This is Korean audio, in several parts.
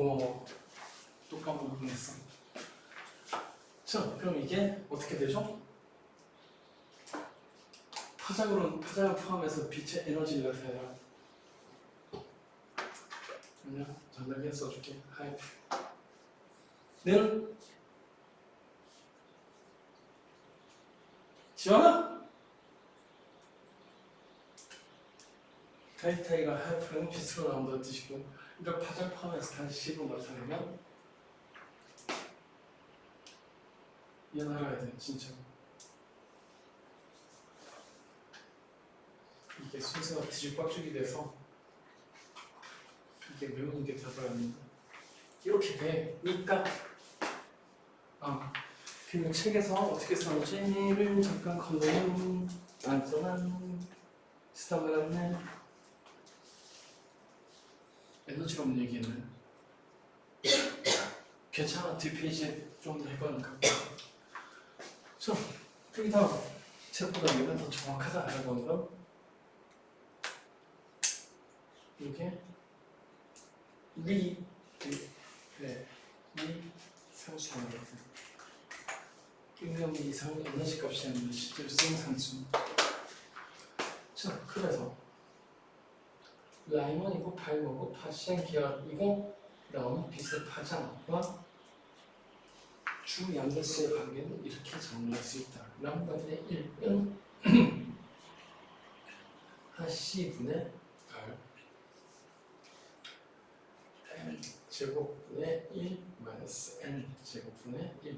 고마워. 또 까먹고 했어. 자, 그럼 이게 어떻게 되죠? 파장을 포함해서 빛의 에너지를 나타내라. 아니야, 전달기에 써줄게. 하이프. 는 지원아? 타이타이가 하이프는 빛으로 나온다는 뜻이고, 이걸 파장 포함해서 다시 10으로 나타내면 얘는 알아야 돼, 진짜. 이게 순서가 뒤죽박죽이 돼서 이게 외우는 게 되어버렸는데 이렇게 되니까 그리고 책에서 어떻게 써놓지를 잠깐 컬러는 안 써놨네. 스탑을 했네. 에너지가 없는 얘기는 괜찮아. 뒷페이지에 좀 더 해보니까. 자, 여기다 책보다 얘가 더 정확하다라고 하는 건 이렇게 리 상수하는 것 같아요. 임명 이상 에너지 값이 아니라 실제로 쓰는 상수. 자, 그래서 라이먼이고 파이머고 파시엔 기압이고 그다음에 빛의 파장과 주 양대수의 관계는 이렇게 정리할 수 있다. 람다분의 1은 C분의 R N 제곱분의 1 마이너스 N 제곱분의 1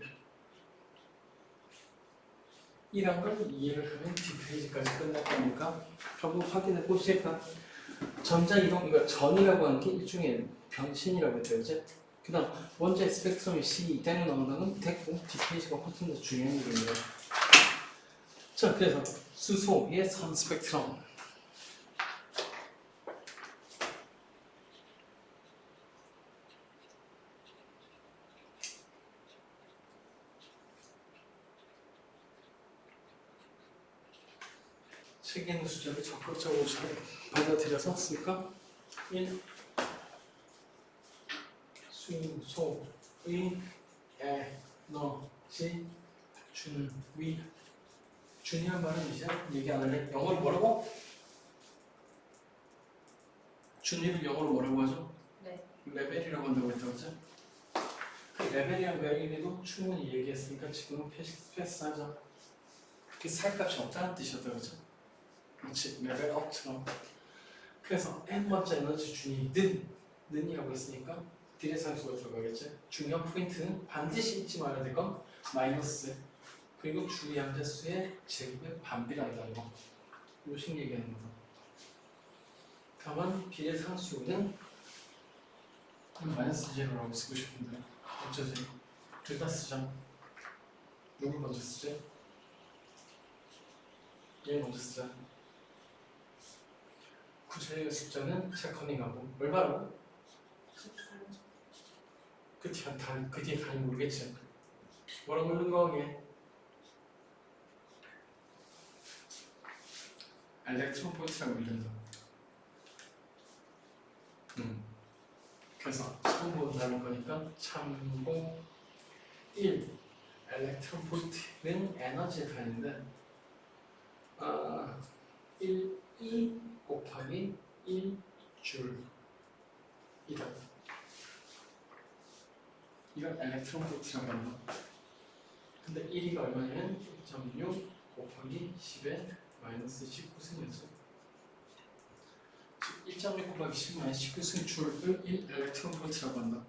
이란 걸 이해를 하면 뒷페이지까지 끝날 거니까 한번 확인해 보실까? 전자이동, 이거 전이라고 하는 게 일종의 변신이라고 했죠, 이제? 그 다음 원자의 스펙트럼이 C 이대로 나온다는 됐고 뒷페이지가 훨씬 더 중요한 일입니다. 자, 그래서 수소의 선 스펙트럼 책에 있는 숫자를 적극적으로 잘 받아들여서 쓸까? 1. 수소의 에너지 준위. 준위란 말은 이제 얘기 안 할래? 영어로 뭐라고? 준위를 영어로 뭐라고 하죠? 네. 레벨이라고 한다고 했다고 했죠? 그 레벨이란 말이라도 충분히 얘기했으니까 지금은 패스하자. 그 살값이 없다는 뜻이었다고 그죠? 그렇지, 레벨업처럼. 그래서 n번째 에너지 준위는이라고 했으니까 딜의 상수가 들어가겠지. 중요한 포인트는 반드시 잊지 말아야 될 건 마이너스 그리고 주 양자수의 제곱에 반비례한다는 거. 요식 얘기하는 거다. 다만 비례 상수는 마이너스 제로라고 쓰고 싶은데 어쩌지? 둘 다 쓰자. 누굴 먼저 쓰지? 얘 먼저 쓰자. 구체적인 숫자는 체커닝하고 얼마로? 13점. 그 뒤에 단위 모르겠지? 뭐라고 읽는 거게? 엘렉트론 볼트라고 읽는다. 그래서 처음 본다는 거니까 참고 1 엘렉트론 볼트는 에너지의 단위인데 1 곱하기 1줄이다. 이건 엘렉트론 볼트라고 한다. 근데 1이 얼마냐면 1.6 곱하기 10의 마이너스 19승이었어. 1.6 곱하기 10 마이너스 19승 줄을 1 엘렉트론 볼트라고 한다.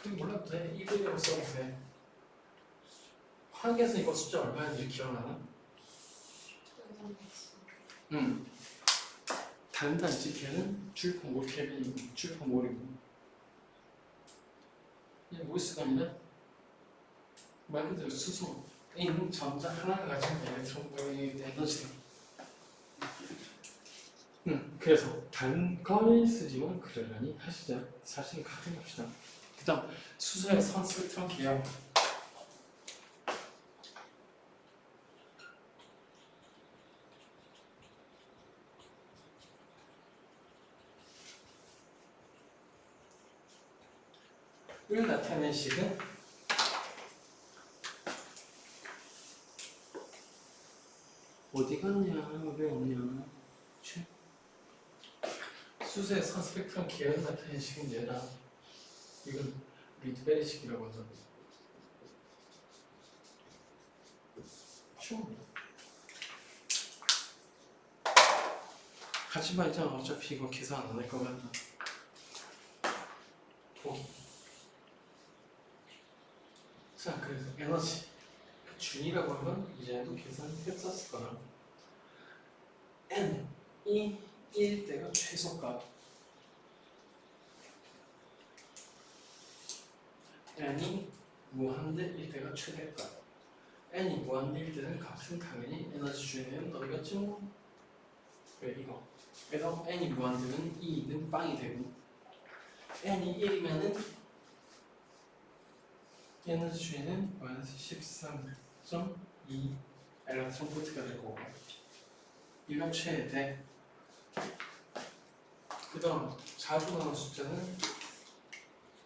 그럼 몰라도 돼. 1이라고 써도 돼. 화학에서 이거 숫자 얼마였는지 기억나나? 다른 단지 걔는 줄평 켈빈이고 줄평 몰이고 이게 모이스가 아니라 말 그대로 수소인 전자 하나가 가진 엘렉트론의 에너지다. 그래서 다른 걸 쓰지만 그러려니 하시자. 사실 가능합시다. 그 다음 수소의 선 스펙트럼 계열 을 나타낸 식은 어디 갔냐? 왜 없냐? 수소의 선스펙트럼 계열 나타낸 식은 얘다. 이건 리드베리식이라고 하죠. 하지 말자. 어차피 이거 계산 안 할 것 같다. 보기. 자, 그래서 에너지 준이라고 하면 이제도 계산했었을 거라. n이 1일 때가 최소값, n이 무한대일 때가 최대값. n이 무한대일 때는 값은 당연히 에너지 준에는 넣어야겠죠. 왜 이거? 그래서 n이 무한대면 2는 빵이 되고, n이 1이면은 에너지 주에는 마이너스 13.2 엘렉트론 볼트가 될 거고, 이가 최대. 그 다음 자주 나오는 숫자는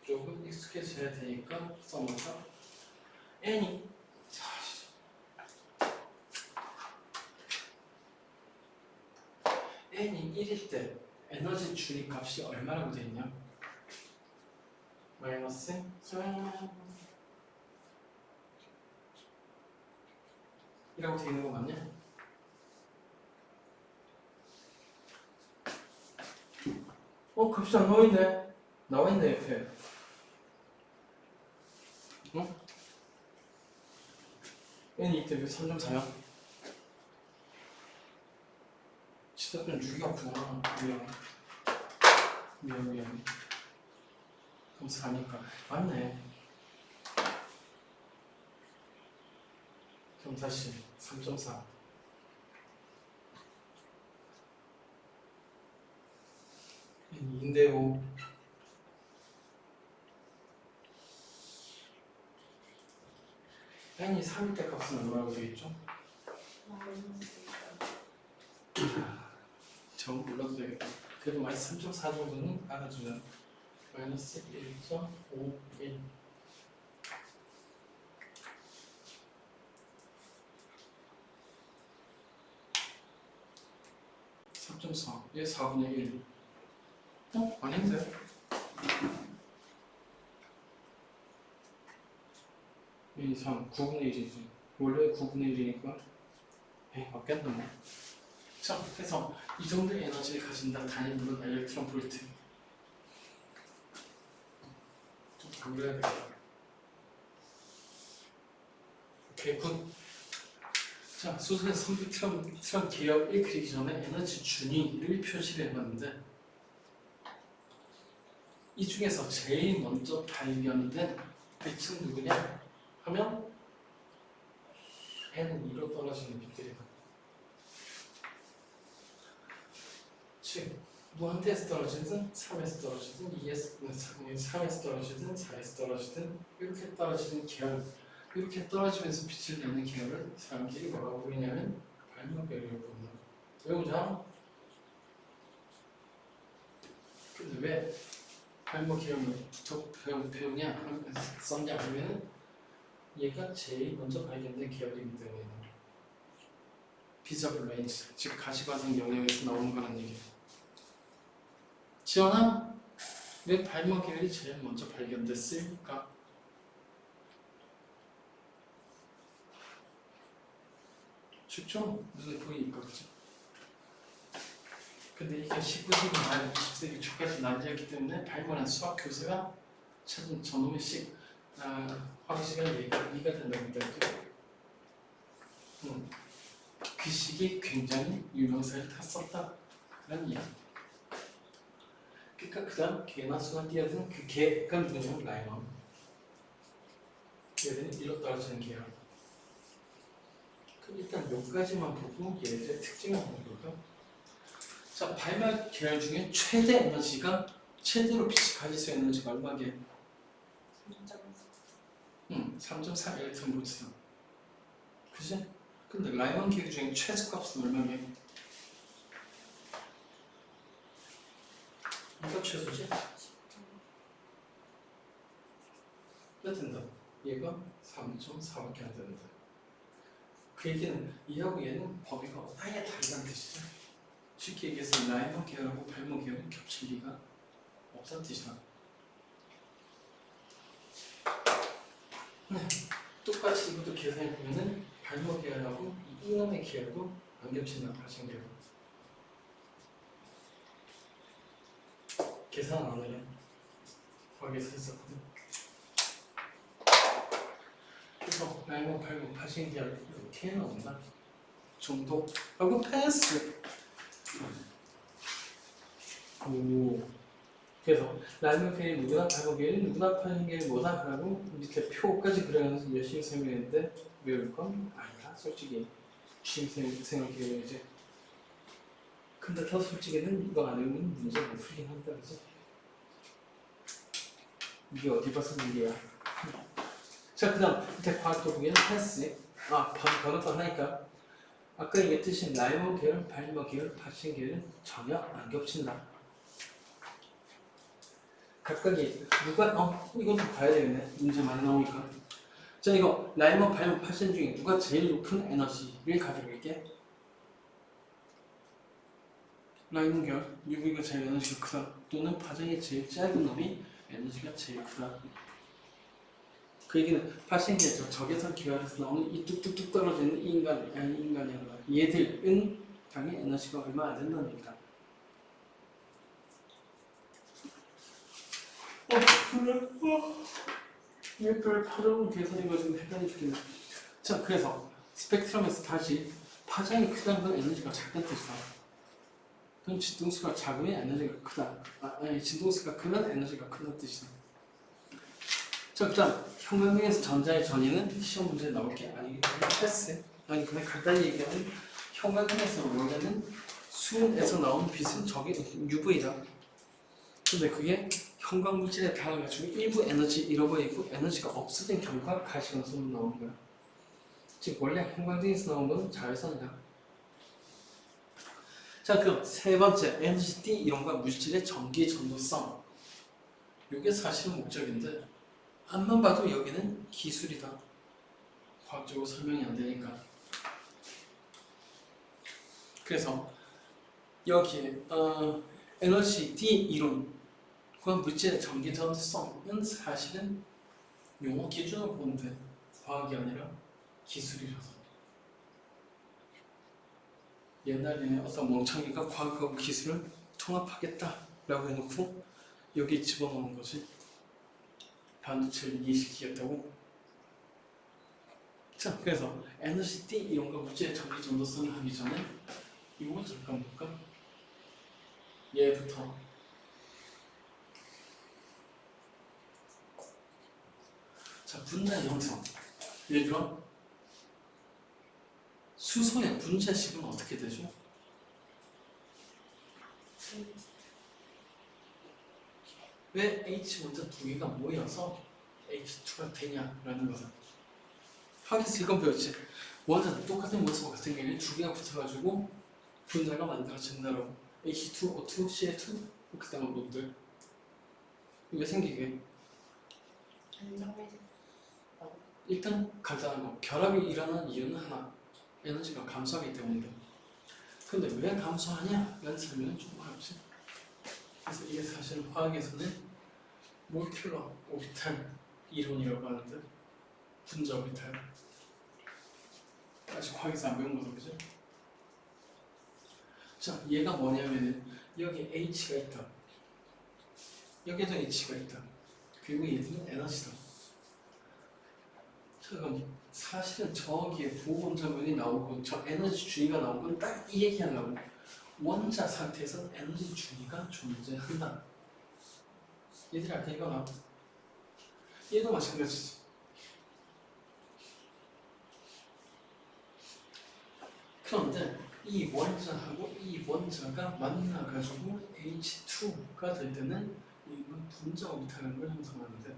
조금 익숙해져야 되니까 써놓자. n이 n이 1일 때 에너지 준위 값이 얼마라고 되어 있냐? 마이너스 이라고 되어 있는 거 맞냐? 값이 안 나와있네. 나와있네 옆에. 응? n이 이때 왜 3.4야? 치닫면 6이 없구나. 미안. 그럼 4니까 맞네. 그럼 다시 3.4 2인데요. n이 3일 때 값은 얼마라고 되어있죠? 정 몰라도 되겠다. 그래도 마이너스 3.4 정도는 알아주자. 마이너스 1.51 3.4 얘 4분의 1 아닌데? 이 3 9분의 1이지. 원래 9분의 1이니까 에이 맞겠나 뭐. 자, 그래서 이 정도의 에너지를 가진다. 단위물은 엘렉트론 볼트. 좀 돌려야 되겠다. 오케이, 굿. 자, 수소의 선비트럼 계열 1 그리기 전에 에너지 준위를 표시를 해봤는데, 이 중에서 제일 먼저 발견된 빛은 누구냐 하면 n은 2로 떨어지는 빛들이다. 즉 무한대에서 떨어지든 3에서 떨어지든 3에서 떨어지든 4에서 떨어지든 이렇게 떨어지는 계열, 이렇게 떨어지면서 빛을 내는 계열을 사람들이 뭐라고 부르냐면 발명계열이라고 부른다. 외우자. 근데 왜 발명계열을 배우냐 썼냐 하면은 얘가 제일 먼저 발견된 계열이기 때문에 비저블 레인지, 즉 가시과정 영역에서 나오는 거란 얘기예요. 지원아, 왜 발명 계열이 제일 먼저 발견됐을까? 쉽죠? 눈에 보이니까, 그렇죠? 근데 이게 19세기 말 20세기 초까지 난리였기 때문에 발견한 수학 교수가 찾은 저놈의 화학식은 이가 된다고 했죠. 그 시기 굉장히 유명세를 탔었다라는 이야기. 그러니까 그 다음 개나 수나 뛰어든 그 개가 누구냐면 라이먼. 얘들은 일로 떨어지는 개야. 그럼 일단 몇 가지만 보고 얘들의 특징을 한번 볼까? 자, 발명 계열 중에 최대 에너지가 최대로 빛이 가질 수 있는 에너지가 얼마게? 3.4 엘렉트론 볼트다. 그지? 근데 라이먼 계열 중에 최소값은 얼마게? 이거 최소지? 몇 된다? 얘가 3.4밖에 안 된다. 그 얘기는 얘하고 얘는 범위가 아예 다르다는 뜻이죠. 쉽게 얘기해서 라이먼 계열하고 발모 계열은 겹칠 리가 없다는 뜻이다. 네. 똑같이 이것도 계산해 보면은 발모 계열하고 이놈의 계열도 안 겹친다. 발생 계열. 계산 안 하냐? 거기서 했었거든. 그래서 라이먼 발모 발생 계열 이렇게 나온다. 정도하고 패스. 오. 그래서 라이먼 계열이 누구나 발모 계열이 누구나 파생 계열이 뭐다 그러고 밑에 표까지 그려가면서 열심히 설명했는데 외울 건 아니다. 솔직히 취임생활 계열이지. 근데 더 솔직히는 이거 안 외우면 문제 못 풀긴 한다, 그지? 이게 어디 봐서 문제야? 자, 그 다음 밑에 과학도 보기에는 패스. 번역도 하니까 아까 얘기했듯이 라이먼 계열, 발모 계열, 파생 계열은 전혀 안 겹친다. 각각이 누가 이것도 봐야 되겠네. 문제 많이 나오니까. 자, 이거 라이먼, 발모, 파생 중에 누가 제일 높은 에너지를 가지고 있게? 라이먼 계열, 여기가 제일 에너지가 크다. 또는 파생이 제일 짧은 놈이 에너지가 제일 크다. 그 얘기는 파생 계열, 적외선 계열에서 나오는 이 뚝뚝뚝 떨어지는 이 인간이 아니라 얘들은 당연히 에너지가 얼마 안 된다는 얘기다. 그래? 얘들 파장은 계산이가 지금 헷갈리 죽겠네. 자, 그래서 스펙트럼에서 다시 파장이 크다는 건 에너지가 작다는 뜻이다. 그럼 진동수가 작으면 에너지가 크다. 아니, 진동수가 크면 에너지가 크다는 뜻이다. 자, 그 다음 형광등에서 전자의 전이는 시험 문제에 나올 게 아니기 때문에 패스. 아니, 그냥 간단히 얘기하면 형광등에서 원래는 수에서 나온 빛은 저게 UV다. 근데 그게 형광물질에 닿아가지고 일부 에너지 잃어버리고 에너지가 없어진 결과 가시광선으로 나오는 거야. 즉 원래 형광등에서 나온 건 자외선이다. 자, 그럼 세 번째 에너지 D 이론과 물질의 전기 전도성. 이게 사실은 목적인데 앞만 봐도 여기는 기술이다. 과학적으로 설명이 안 되니까. 그래서 여기에 에너지 D 이론 과 물질의 전기 전도성은 사실은 용어 기준으로 보는데 과학이 아니라 기술이라서. 옛날에 어떤 멍청이가 과학하고 기술을 통합하겠다라고 해놓고 여기 집어넣는 거지. 반도체를 이해시키겠다고. 자, 그래서 에너지 D 이론과 물질의 전기 전도성을 하기 전에 이거 잠깐 볼까? 얘부터. 자, 분자 형성. 예를 들어 수소의 분자식은 어떻게 되죠? 왜 H 원자 두 개가 모여서 H2가 되냐라는 것은 화학에서 이건 배웠지. 원자는 똑같은 원소 같은 경우에 두 개가 붙어가지고 분자가 만들어진다고. H2, O2, Ca2 그 다음에 놈들 왜 생기게? 일단 간단한 거. 결합이 일어나는 이유는 하나. 에너지가 감소하기 때문이다. 근데 왜 감소하냐? 라는 설명은 좀 어렵지. 그래서 이게 사실 화학에서는 몰큘러 오비탈 이론이라고 하는데 분자 오비탈. 아직 화학에서 안 배운 거죠, 그죠? 자, 얘가 뭐냐면은 여기 H가 있다. 여기도 H가 있다. 그리고 얘들은 에너지다. 자, 그럼 사실은 저기에 부원자면이 나오고 저 에너지 준위가 나온 건 딱 이 얘기하려고. 원자 상태에서 에너지 준위가 존재한다. 얘들이 아까 이거나 얘도 마찬가지지. 그런데 이 원자하고 이 원자가 만나가지고 H2가 될 때는 이건 분자 오비탈이라는 걸 형성하는데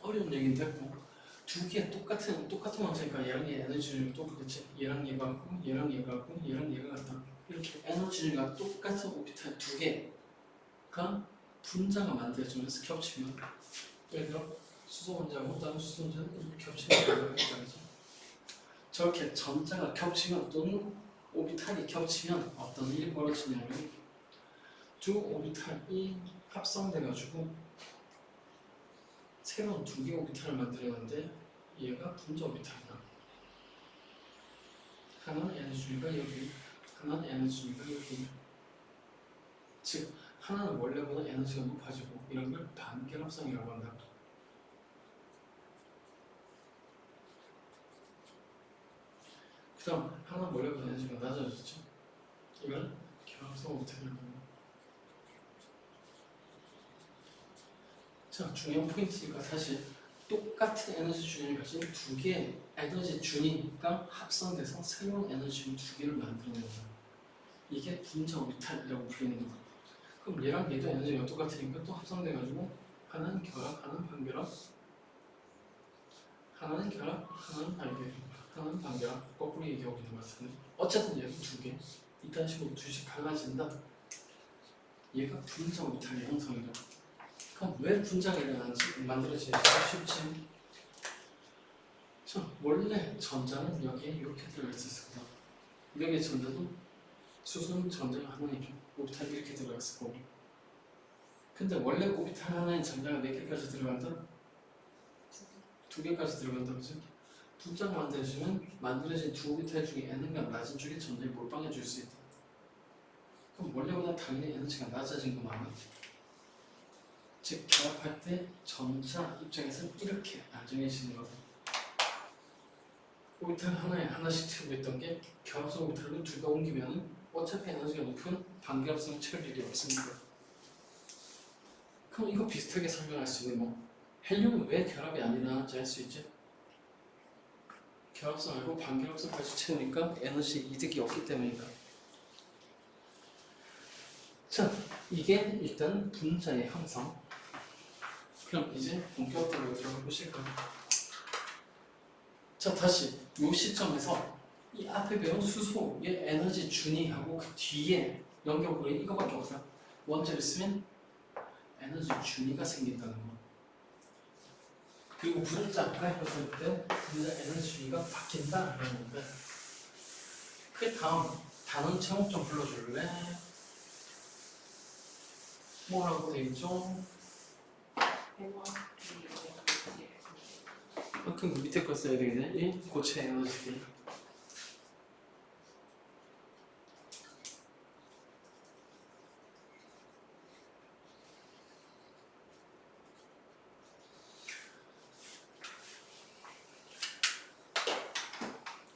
어려운 얘기인데 뭐 두 개 똑같은 원자니까 얘랑 얘 에너지를 똑같이 얘랑 얘가 같고 얘랑 얘가 같고 얘랑 얘가 같다. 이렇게 에너지가 똑같은 오비탈 두 개가 분자가 만들어지면서 겹치면, 예를 들어 수소 원자하고 다른 수소 원자는 겹치면 된다죠. 저렇게 전자가 겹치면 또는 오비탈이 겹치면 어떤 일이 벌어지냐면 두 오비탈이 합성돼가지고 새로운 두 개의 오비탈을 만들었는데 얘가 분자 오비탈이다. 하나는 에너지 주기가 여기, 하나는 에너지 주기가 여기. 즉 하나는 원래보다 에너지가 높아지고 이런 걸 반결합성이라고 한다. 그 다음 하나는 원래보다 에너지가 낮아졌죠. 이걸 결합성 오비탈이라고 합니다. 자, 중요한 포인트가 사실 똑같은 에너지 준위를 가진 두 개의 에너지 준위가 합성돼서 새로운 에너지 준위 두 개를 만들어내는 거예요. 이게 분자 오비탈이라고 불리는 거예요. 그럼 얘랑 얘도 에너지가 똑같으니까 또 합성돼가지고 하나는 결합, 하나는 반결합, 하나는 결합, 하나는 반결합, 하나는 반결합. 거꾸로 얘기하고 있는 것 같은데 어쨌든 얘도 두 개. 이딴 식으로 두씩 갈라진다. 얘가 분자 오비탈의 형성이다. 그럼 왜 분자가 일어나는지 만들어지기 쉽지. 자, 원래 전자는 여기에 이렇게 들어있을 거다. 여기에 전자도 수소는 전자가 하나이죠. 오비탈이 이렇게 들어갔을 거고. 근데 원래 오비탈 하나에 전자가 몇 개까지 들어간다? 두 개까지 들어간다, 그죠? 분자가 만들어진 두 오비탈 중에 n가 낮은 쪽에 전자에 몰빵해 줄 수 있다. 그럼 원래보다 당연히 에너지가 낮아진 거 맞나? 즉 결합할 때 전자 입장에서는 이렇게 안정해지는 거다. 오비탈 하나에 하나씩 채우고 있던 게 결합성 오비탈로 둘 다 옮기면 어차피 에너지가 높은 반결합성을 채울 일이 없습니다. 그럼 이거 비슷하게 설명할 수 있는 뭐 헬륨은 왜 결합이 안 일어나는지 알 수 있죠? 결합성 말고 반결합성까지 채우니까 에너지 이득이 없기 때문이다. 자, 이게 일단 분자의 형성. 그럼 이제 본격적으로 들어가 보실까요? 자, 다시 이 시점에서 이 앞에 배운 수소의 에너지 준위하고 그 뒤에 연결고리 이거밖에 없어요. 원자를 쓰면 에너지 준위가 생긴다는 거. 그리고 분자가 했을 때 분자 에너지 준위가 바뀐다라는 건데 그 다음 단원 제목 좀 불러줄래? 뭐라고 돼 있죠? 그럼 그 밑에 거 써야 되겠네. 이 고체 에너지.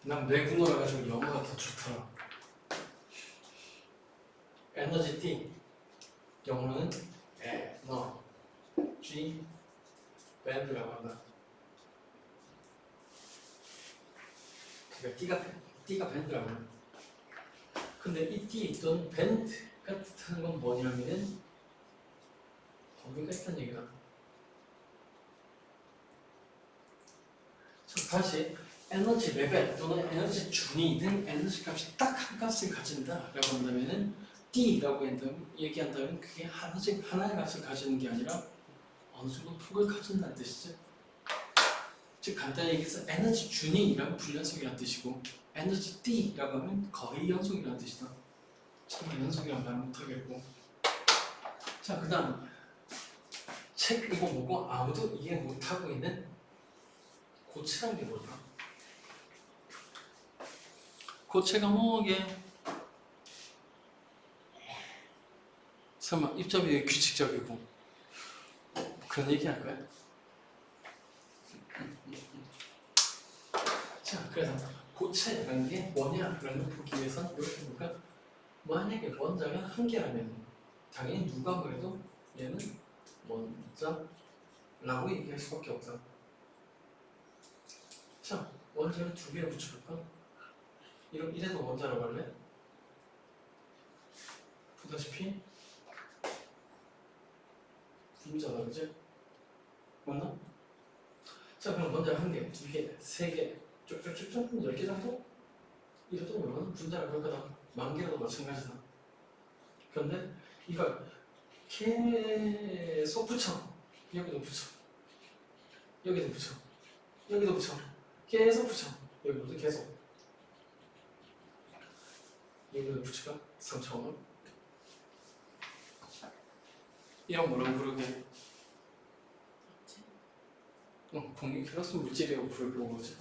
난 외국어라 가지고 영어가 더 좋더라. 에너지 T 영어로는 에너지 밴드라고 한다. 그러니까 T가 밴드라고 한다. 근데 이 T 있던 밴드가 뜻하는 건 뭐냐면은 범위가 있다는 얘기다. 다시 에너지 레벨 또는 에너지 준위든 에너지 값이 딱 한 값을 가진다라고 한다면은 D라고 얘기한다면 그게 하나의 값을 가지는 게 아니라 어느 정도 폭을 가진다는 뜻이죠. 즉 간단히 얘기해서 에너지 준위라고 불연속이라는 뜻이고 에너지 D라고 하면 거의 연속이라는 뜻이다. 정말 연속이라는 말 못하겠고. 자, 그 다음 책 이거 보고 아무도 이해 못하고 있는 고체란 게 뭘까? 고체가 뭐게? 설마 입점이 규칙적이고 그런 얘기 할 거야? 자, 그래서 고체라는 게 뭐냐라는 걸 보기 위해서는 이렇게 볼까? 만약에 원자가 한 개라면 당연히 누가 그래도 얘는 원자라고 얘기할 수밖에 없다. 자, 원자를 두 개를 붙여볼까? 이래도 원자라고 할래? 보다시피 분자다, 그지? 맞나? 자, 그럼 원자 한 개, 두 개, 세 개, 쭉쭉쭉쭉 10개 정도? 이래도 이거는 분자라고 할 거다. 만 개라도 마찬가지다. 그런데 이걸 계속 붙여. 여기도 붙여. 여기도 붙여. 여기도 붙여. 계속 붙여. 여기도 계속. 여기도 붙여가 3차원. 이런 뭐라고 부르게? 공유 결합성 물질이라고 부르는 거지.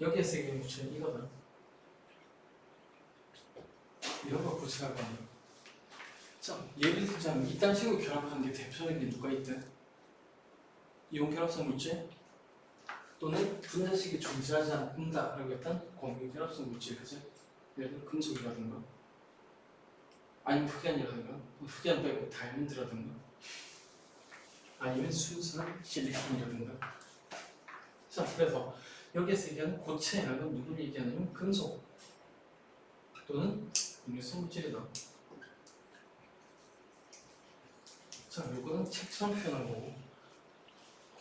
여기에서 이게 붙여 이거다. 이런 거 붙여라고 하는 거. 자, 예를 들자면 이딴 식으로 결합하는 게 대표적인 게 누가 있대? 이온 결합성 물질 또는 분자식이 존재하지 않는다라고 했던 공유 결합성 물질, 그지? 예를 들어 금속이라든가 아니면 흑연이라든가 흑연 빼고 다이아몬드라든가 아니면 순수한 실리콘이라든가. 자, 그래서 여기에서 얘기하는 고체약은 누구를 얘기하냐면 금속 또는 공유성 물질이다. 자, 요거는 책처럼 표현한 거고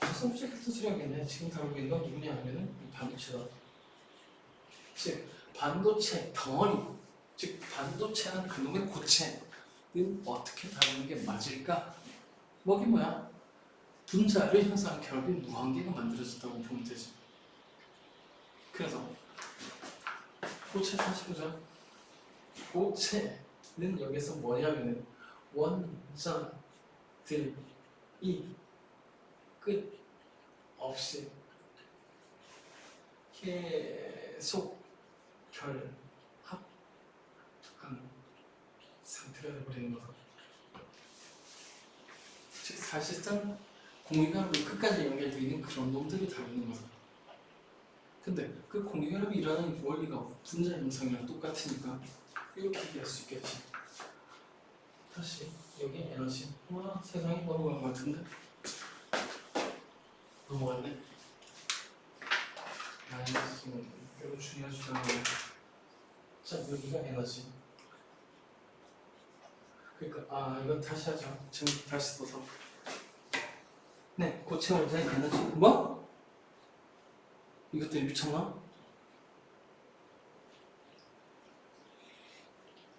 공유성 물질 같은 소리 하겠네. 지금 다루고 있는 건 누구냐 하면은 반도체다. 즉 반도체 덩어리, 즉 반도체는 그놈의 고체는 어떻게 다루는 게 맞을까? 뭐게 뭐야? 분자를 형성한 결합이 무한계가 만들어졌다고 보면 되지. 그래서 고체 다시 보자. 고체는 여기서 뭐냐면은 원자들이 끝 없이 계속 결합한 상태가 되어버리는 거다. 즉 사실상 공유결합이 끝까지 연결되어 있는 그런 놈들이 다루는 거다. 근데 그 공유결합이 일어나는 원리가 분자 형성이랑 똑같으니까 이렇게 얘기할 수 있겠지. 다시 여기 에너지. 와, 세상이 넘어간 것 같은데? 넘어갔네. 마이너스 별로 중요하지도 않아요. 자, 여기가 에너지. 그러니까 이건 다시 하자. 지금 다시 써서. 네, 고체 원자의 에너지. 뭐? 이것들이 미쳤나?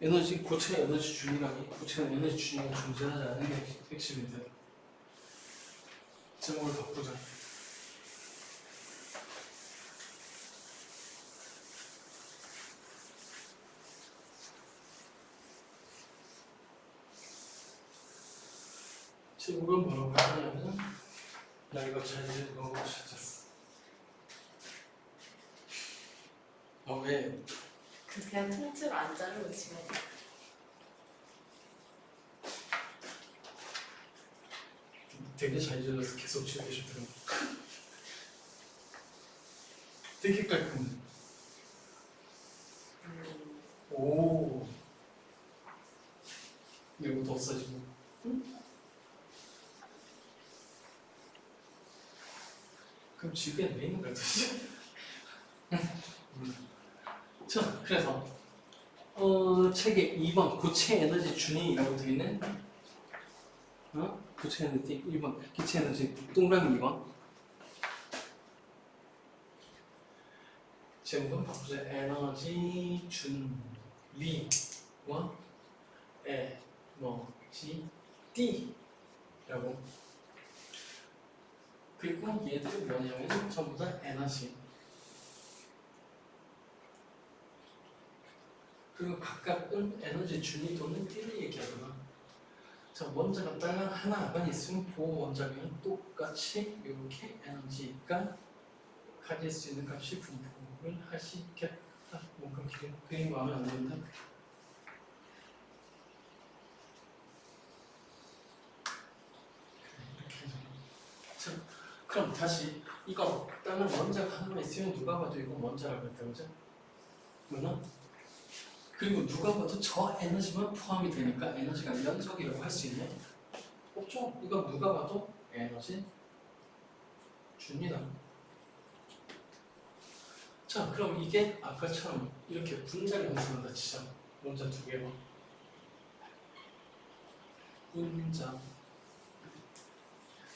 에너지, 고체 에너지 준위라니. 고체 에너지 준위가 존재하지 않는 게 핵심인데. 제목을 바꾸자. 제목은 뭐라고 하냐면 나 이거 잘 읽은 거 찾았어. 왜? 그냥 통째로 안 자르고 지금 되게 잘 지어서 계속 지우고 싶더라고. 되게 깔끔해. 오. 이거 더 써지고. 그럼 지우개 왜 있는 거야 도대체? 자, 그래서 책에 2번 고체 에너지 준위라고 되어 있는 고체 에너지 1번, 기체 에너지 동그라미 2번. 제목은 바꾸자. 에너지 준위와 에너지 D라고. 그리고 얘들은 뭐냐면 전부 다 에너지. 그리고 각각은 에너지 준위 또는 D를 얘기하거나. 자, 원자가 딱 하나만 있으면 보호 원자면 똑같이 이렇게 에너지가 가질 수 있는 값이 분포를 할 수 있겠다. 뭔가 그림 마음에 안 든다. 이렇게 해서. 자, 그럼 다시 이거 다른 원자가 하나만 있으면 누가 봐도 이거 원자라고 했다, 그죠? 맞나? 그리고 누가 봐도 저 에너지만 포함이 되니까 에너지가 연속이라고 할 수 있냐? 없죠? 이거 누가 봐도 에너지 줍니다. 자, 그럼 이게 아까처럼 이렇게 분자를 형성한다 치자. 원자 두 개로. 분자.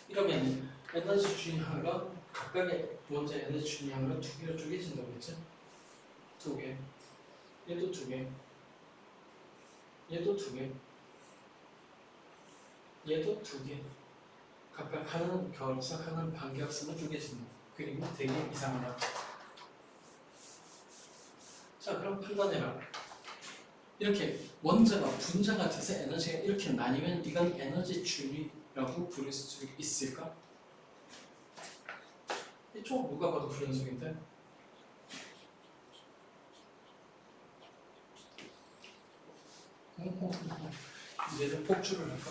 이러면 에너지 준위하가 각각의 원자 에너지 준위하가 두 개로 쪼개진다고 했죠? 두 개. 얘도 두 개. 얘도 두 개. 얘도 두 개. 각각 하나는 결합선, 하나는 반결합선을 쪼개진다. 그리고 되게 이상하다. 자, 그럼 판단해라. 이렇게 원자가 분자 같아서 에너지가 이렇게 나뉘면 이건 에너지 줄이라고 부를 수 있을까? 이쪽 누가 봐도 불연속인데? 이제는 폭주를 할까?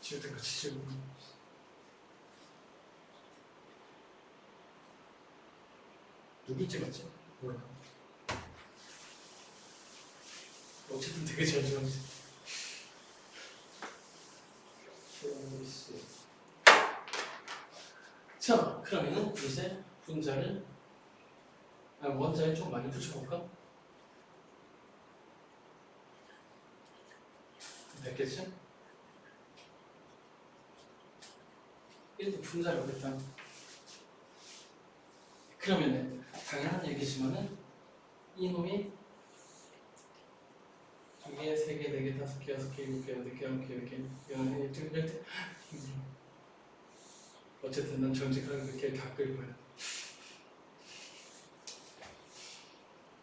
지울 때까지 지우고. 누구 찍었지? 몰라. 어쨌든 되게 잘 지웠지. 자, 그러면은 이제 분자를 원자에 좀 많이 붙여볼까? 됐겠지? 얘도 분자라고 했다. 그러면은 당연한 얘기지만은 이놈이 두 개, 세 개, 네 개, 다섯 개, 여섯 개, 일곱 개, 여덟 개, 아홉 개, 열 개, 열네 개, 이럴 때 힘들어. 어쨌든 난 정직하게 그렇게 다 끌 거야.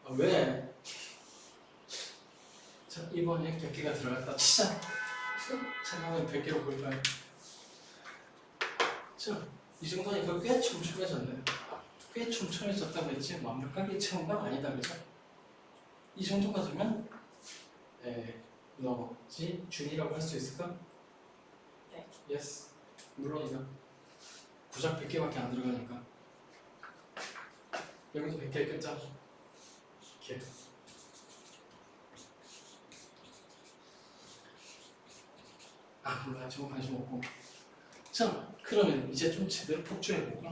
아, 왜? 자, 이번에 100개가 들어갔다 치자. 잠깐만 100개로 볼까요? 자, 이 정도니까 꽤 촘촘해졌네. 꽤 촘촘해졌다고 했지 완벽하게 채운 건 아니다, 그죠? 이 정도가 되면 너지 준이라고 할 수 있을까? 네. 예스. 물론이다. 구작 100개밖에 안 들어가니까. 여기도 100개 끝자. 이렇게. 아, 몰라. 저거 관심 없고. 자, 그러면 이제 좀 제대로 폭주해볼까?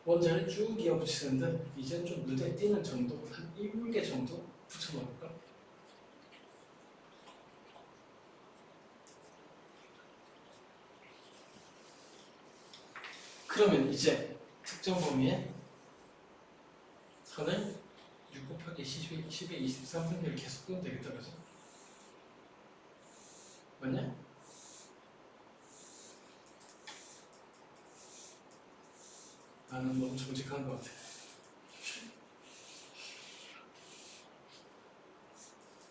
원자를 쭉 이어붙이는데 이제 좀 눈에 띄는 정도, 한 7개 정도 붙여놓을까? 그러면 이제 특정 범위에 선을 6 곱하기 10의 23분의 1 계속 끄면 되겠다, 그죠? 맞냐? 나는 너무 정직한 것 같아.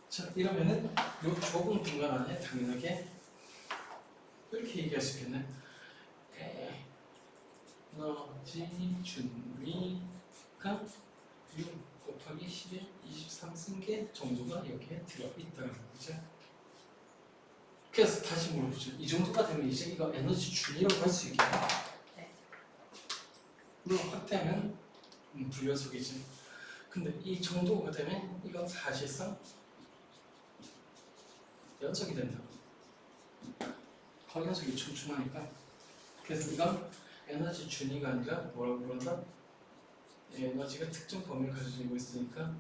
자, 이러면은 요 좁은 공간 안에 당연하게 이렇게 얘기할 수 있겠네. 에너지 준위가 6 곱하기 10의 23승계 정도가 여기에 들어있다는 거죠. 그래서 다시 물어보죠. 이 정도가 되면 이제 이거 에너지 준위라고 할 수 있겠네. 네. 물론 확대하면 불연속이지. 근데 이 정도가 되면 이건 사실상 연속이 된다. 거연속이 촘촘하니까. 그래서 이건 에너지 준위가 아니라 뭐라고 부른다? 에너지가 특정 범위를 가지고 있으니까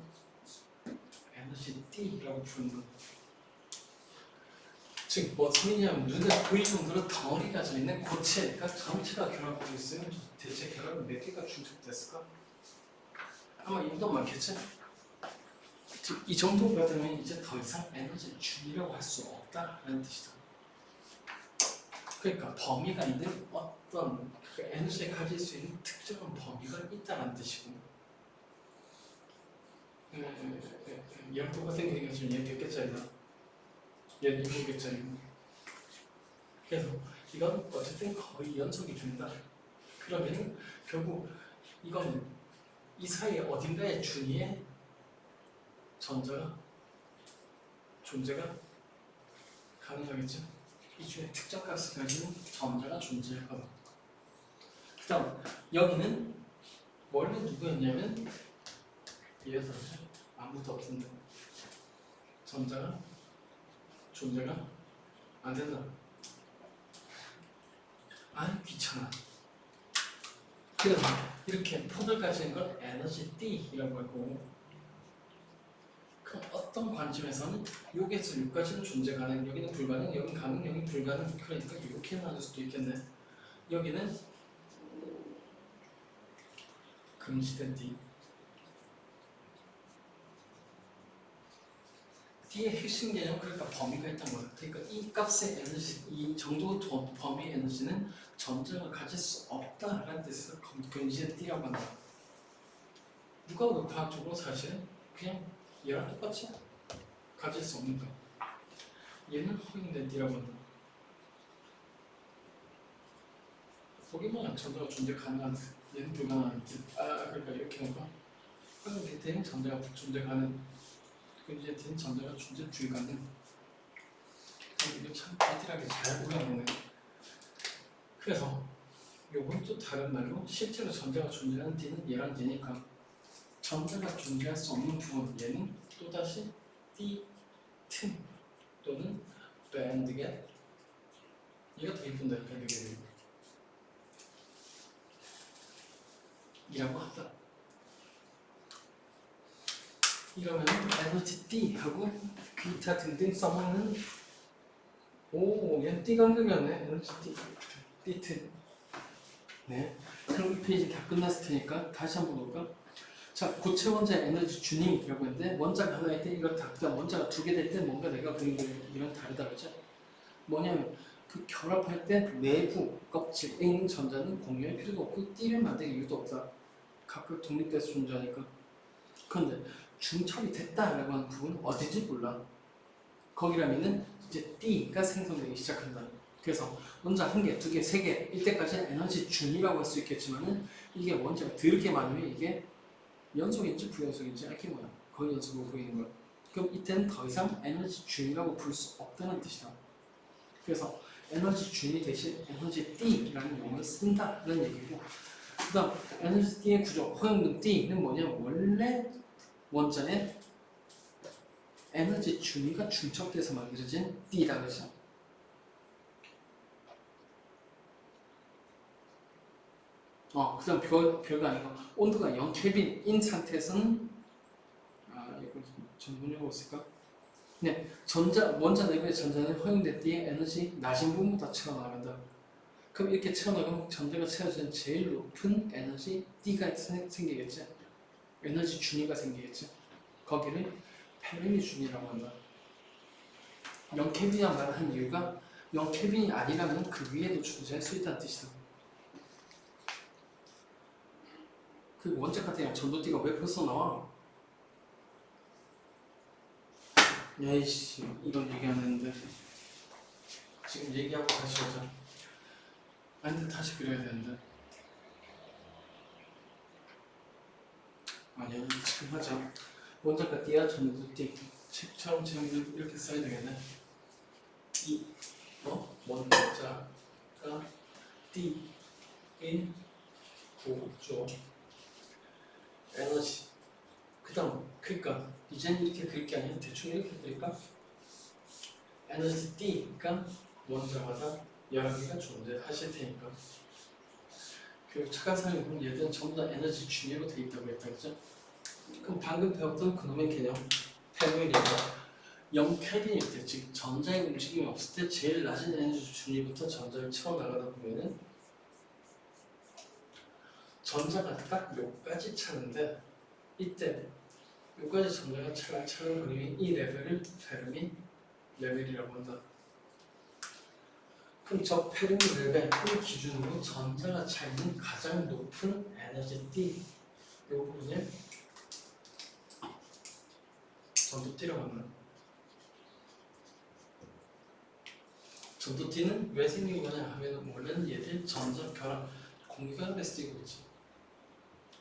에너지 D라고 부른다. 즉, 뭔 소리냐면 눈에 보일 정도로 덩어리 가져 있는 고체가 전체가 결합하고 있으면 대체 결합은 몇 개가 중첩됐을까? 아마 이보다 많겠지? 즉, 이 정도가 되면 이제 더 이상 에너지 준위라고 할 수 없다라는 뜻이다. 그러니까 범위가 있는 어떤 그 에너지를 가질 수 있는 특정한 범위가 있다는 뜻이고, 얘랑 똑같은 얘기가 지금 얘 100개짜리다. 얘는 7개짜리고. 그래서 이건 어쨌든 거의 연속이 된다. 그러면 결국 이거는 이 사이에 어딘가에 준위의 전자가 존재가 가능하겠죠. 이 중에 특정 값을 가지는 전자가 존재할 거다. 그 다음 여기는 원래 누구였냐면 얘에서 아무도 없는데 전자가 존재가 안 된다. 아, 귀찮아. 그래서 이렇게 폭을 가지는 걸 에너지 D라고 할 거고, 그럼 어떤 관점에서는 6에서 6까지는 존재 가능, 여기는 불가능, 여기는 가능, 여기는 불가능. 그러니까 이렇게 나눌 수도 있겠네. 여기는 금지된 D, D의 핵심 개념 그러니까 범위가 있다는 거다. 그러니까 이 값의 에너지, 이 정도 범위의 에너지는 전자가 가질 수 없다라는 뜻에서 이제 D라고 한다. 누가 그 과학적으로 사실 그냥 얘랑 똑같이 가질 수 없는 거. 얘는 허용된 D라고 한다. 거기만 전자가 존재 가능한 얘는 불가능한 듯. 그러니까 이렇게 해봐. 허용된 D는 전자가 존재 가능. 이제 D는 전자가 존재 불가능. 이거 참 디테일하게 잘 보여놓네. 그래서 요건 또 다른 말로 실제로 전자가 존재하는 D는 얘랑 얘니까 전자가 존재할 수 없는 부분 얘는 또다시 D 틈 또는 밴드갭 얘가 더 이쁜데 밴드갭이 이라고 하다. 이러면 에너지 D하고 기타 등등 써먹는 얘는 D 간격이었네. 에너지 D 틈. 네. 그럼 이 페이지 다 끝났을 테니까 다시 한번 볼까? 자, 고체 원자의 에너지 준위라고 했는데 원자가 하나일 때 이걸 다 그다음 원자가 두 개 될 때 뭔가 내가 그린 이랑 다르다 그랬죠? 뭐냐면 그 결합할 때 내부 껍질에 있는 전자는 공유할 필요가 없고 띠를 만들 이유도 없다. 각각 독립돼서 존재하니까. 그런데 중첩이 됐다라고 하는 부분은 어딘지 몰라. 거기라면은 이제 D가 생성되기 시작한다. 그래서 원자 한 개, 두 개, 세 개일 때까지는 에너지 준이라고 할 수 있겠지만은 이게 원자가 더럽게 많으면 이게 연속인지 부연속인지 알게 뭐야. 거의 연속으로 보이는 거야. 그럼 이때는 더 이상 에너지 준이라고 부를 수 없다는 뜻이다. 그래서 에너지 준이 대신 에너지 D라는 용어를 쓴다는 얘기고 그 다음 에너지 D의 구조, 허용된 D는 뭐냐면 원래 원자의 에너지 준위가 중첩돼서 만들어진 D다 그죠? 그 다음 별거 아니고 온도가 0켈빈인 상태에서는 이거 전문용어 있을까? 네, 원자 내부의 전자는 허용된 D의 에너지 낮은 부분부터 채워나간다. 그럼 이렇게 채워나가면 전자가 채워지는 제일 높은 에너지 D가 생기겠지? 에너지 준위가 생기겠지? 거기를 페르미 준위라고 한다. 0켈빈이란 말을 한 이유가 0켈빈이 아니라면 그 위에도 존재할 수 있다는 뜻이다. 그 원자 같은 전도띠가 왜 벌써 나와? 야이씨 이런 얘기 안 했는데 지금 얘기하고 다시 오자. 근데 다시 그려야 되는데 아니야 지금 하자. 원자가 띠야 전도띠 책처럼 제목을 이렇게 써야 되겠네. 원자가 띠인 구조 에너지 그 다음 그러니까 이제는 이렇게 그릴 게 아니라 대충 이렇게 그릴까? 에너지 D가 원자마다 여러 개가 존재하실 테니까 그리고 착한 사람이 보면 얘들은 전부 다 에너지 준위로 돼 있다고 했다 그죠? 그럼 방금 배웠던 그놈의 개념 페르미가 0켈빈일 때 즉 전자의 움직임이 없을 때 제일 낮은 에너지 준위부터 전자를 채워나가다 보면은 전자가 딱 요까지 차는데 이때 요까지 전자가 찰랑찰랑 거리면 이 레벨을 페르미 레벨이라고 한다. 그럼 저 페르미 레벨을 기준으로 전자가 차있는 가장 높은 에너지 D 요 부분을 전도띠라고 한다. 전도띠는 왜 생긴 거냐 하면 원래는 얘들 전자 결합 공유결합에 쓰이고 있지.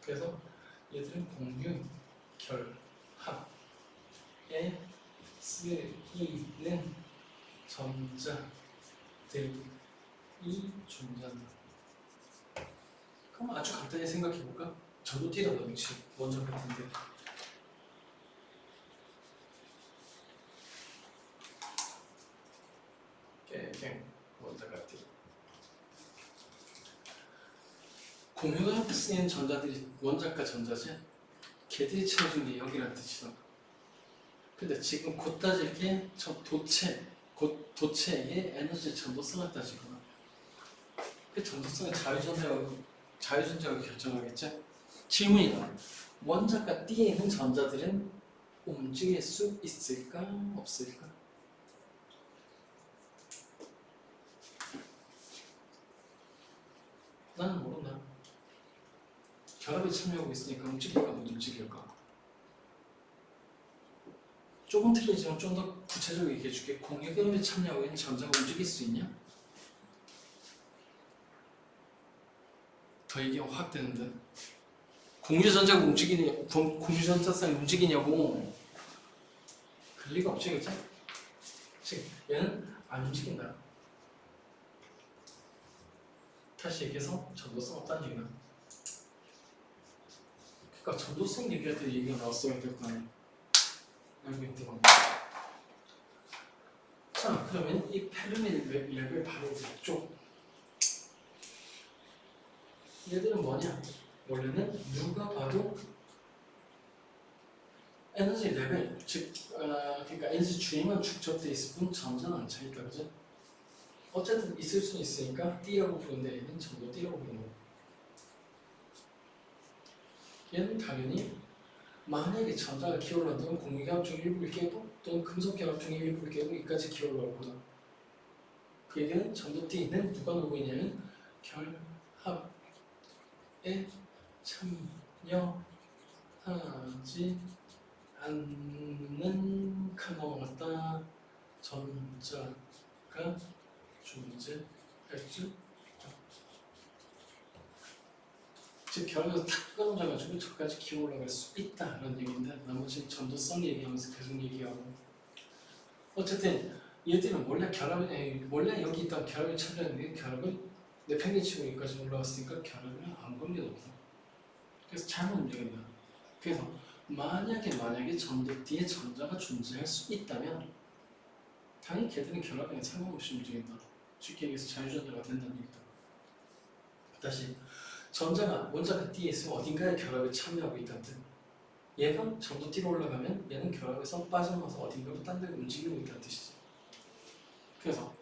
그래서 얘들은 공유 결합에 쓰이는 전자들이 존재한다. 그럼 아주 간단히 생각해 볼까? 전도띠라는 명칭 원자 같은데 깽 원자 같은 공유결합에 쓰이는 전자들이 원자과 전자지 걔들이 채워준 게 여기란 뜻이다. 근데 지금 곧 따질 게 저 도체의 에너지 전도성을 따지구나. 그 전도성은 자유전자가 결정하겠지? 질문이다. 원자과 D에 있는 전자들은 움직일 수 있을까? 없을까? 나는 모른다. 결합에 참여하고 있으니까 움직일까 못 움직일까? 조금 틀리지만 좀 더 구체적으로 얘기해 줄게. 공유결합에 참여하고 있는 전자가 움직일 수 있냐? 더 얘기가 확 되는데 공유전자가 움직이냐, 공유전자쌍이 움직이냐고. 그럴 리가 없지, 그치? 즉, 얘는 안 움직인다. 다시 얘기해서 전도성 없다는 얘기다. 그러니까 전도성 얘기할 때 얘기가 나왔어야 될 거 아니야. 알고 있던 거. 자, 그러면 이 페르미 레벨 바로 이쪽. 얘들은 뭐냐? 원래는 누가 봐도 에너지 레벨, 즉, 그러니까 에너지 주임만 축적돼 있을 뿐 전자는 안 차있다, 그죠? 어쨌든 있을 수는 있으니까 D라고 부르는데 얘는 전도 D라고 부르는 거야. 얘는 당연히 만약에 전자가 기울어간다면 공유결합 중 일부를 깨고 또는 금속결합 중 일부를 깨고 이까지 기울어가거든. 그 얘기는 전도 D는 누가 놀고 있냐면 결합에 참여하지 않는 넘어갔다 전자가 존재할 수 있다. 즉 결합에서 탁 끊어져가지고 저까지 기어 올라갈 수 있다라는 얘기인데 나머지 전도성 얘기하면서 계속 얘기하고 어쨌든 얘들은 원래 원래 여기 있던 결합에 참여했는데 결합은 내팽개치고 여기까지 올라왔으니까 결합을 안 걸리도 없다. 그래서 잘못 움직인다. 그래서 만약에 전도 D에 전자가 존재할 수 있다면 당연히 걔들은 결합에 상관없이 움직인다. 쉽게 얘기해서 자유전자가 된다는 얘기다. 다시 전자가 원자가 D에 있으면 어딘가에 결합에 참여하고 있다는 뜻. 얘가 전도 D로 올라가면 얘는 결합에서 빠져나와서 어딘가로 딴 데로 움직이고 있다는 뜻이지. 그래서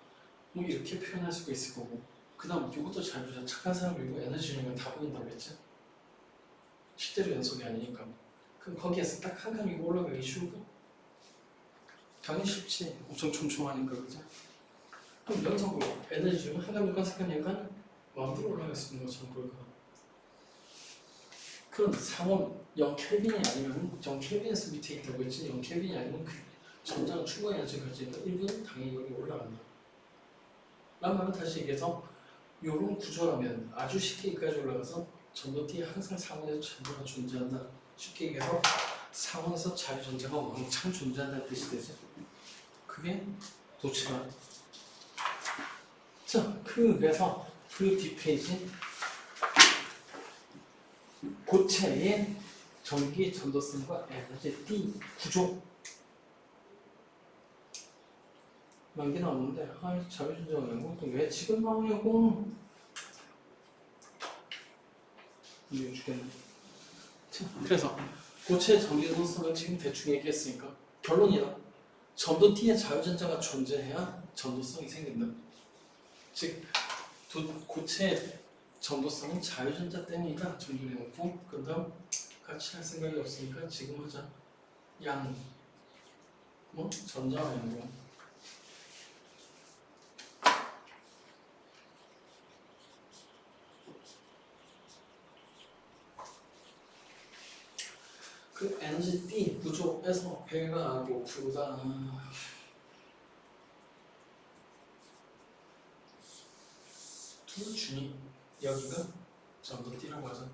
뭐 이렇게 표현할 수가 있을 거고 그 다음 이것도 잘 보자. 착한 사람이고 에너지 주면 다 보인다고 했지? 실제로 연속이 아니니까. 그럼 거기에서 딱 한 칸 위로 올라가기 쉬울까? 당연히 쉽지. 엄청 촘촘하니까 그죠? 그럼 연속으로 에너지 주면 한 칸, 두 칸, 세 칸, 네 칸 마음대로 올라갈 수 있는 것처럼 보일까? 그럼 상온 0켈빈이 아니면 0켈빈에서 밑에 있다고 했지 0켈빈이 아니면 그 전자가 충분히 에너지를 가지고 있다. 1분 당연히 여기 올라간다. 라는 말은 다시 얘기해서 이런 구조라면 아주 쉽게 여기까지 올라가서 전도 D에 항상 상온에서 전자가 존재한다. 쉽게 얘기해서 상온에서 자유전자가 왕창 존재한다는 뜻이 되죠. 그게 도치라. 자, 그래서 그 뒷페이지 고체의 전기 전도성과 에너지 D 구조 만개 나오는데 자유전자가 연구했던 왜 지금 나오냐고 이해 주겠네. 자, 그래서 고체의 전기 전도성을 지금 대충 얘기했으니까 결론이다. 전도 D에 자유전자가 존재해야 전도성이 생긴다. 즉 고체의 전도성은 자유전자 때문이다 정리해놓고 그 다음 같이 할 생각이 없으니까 지금 하자. 양 전자와 양이야. 그 에너지 D 구조에서 배가 고프다. 두 준이 여기가 전도 D라고 하자.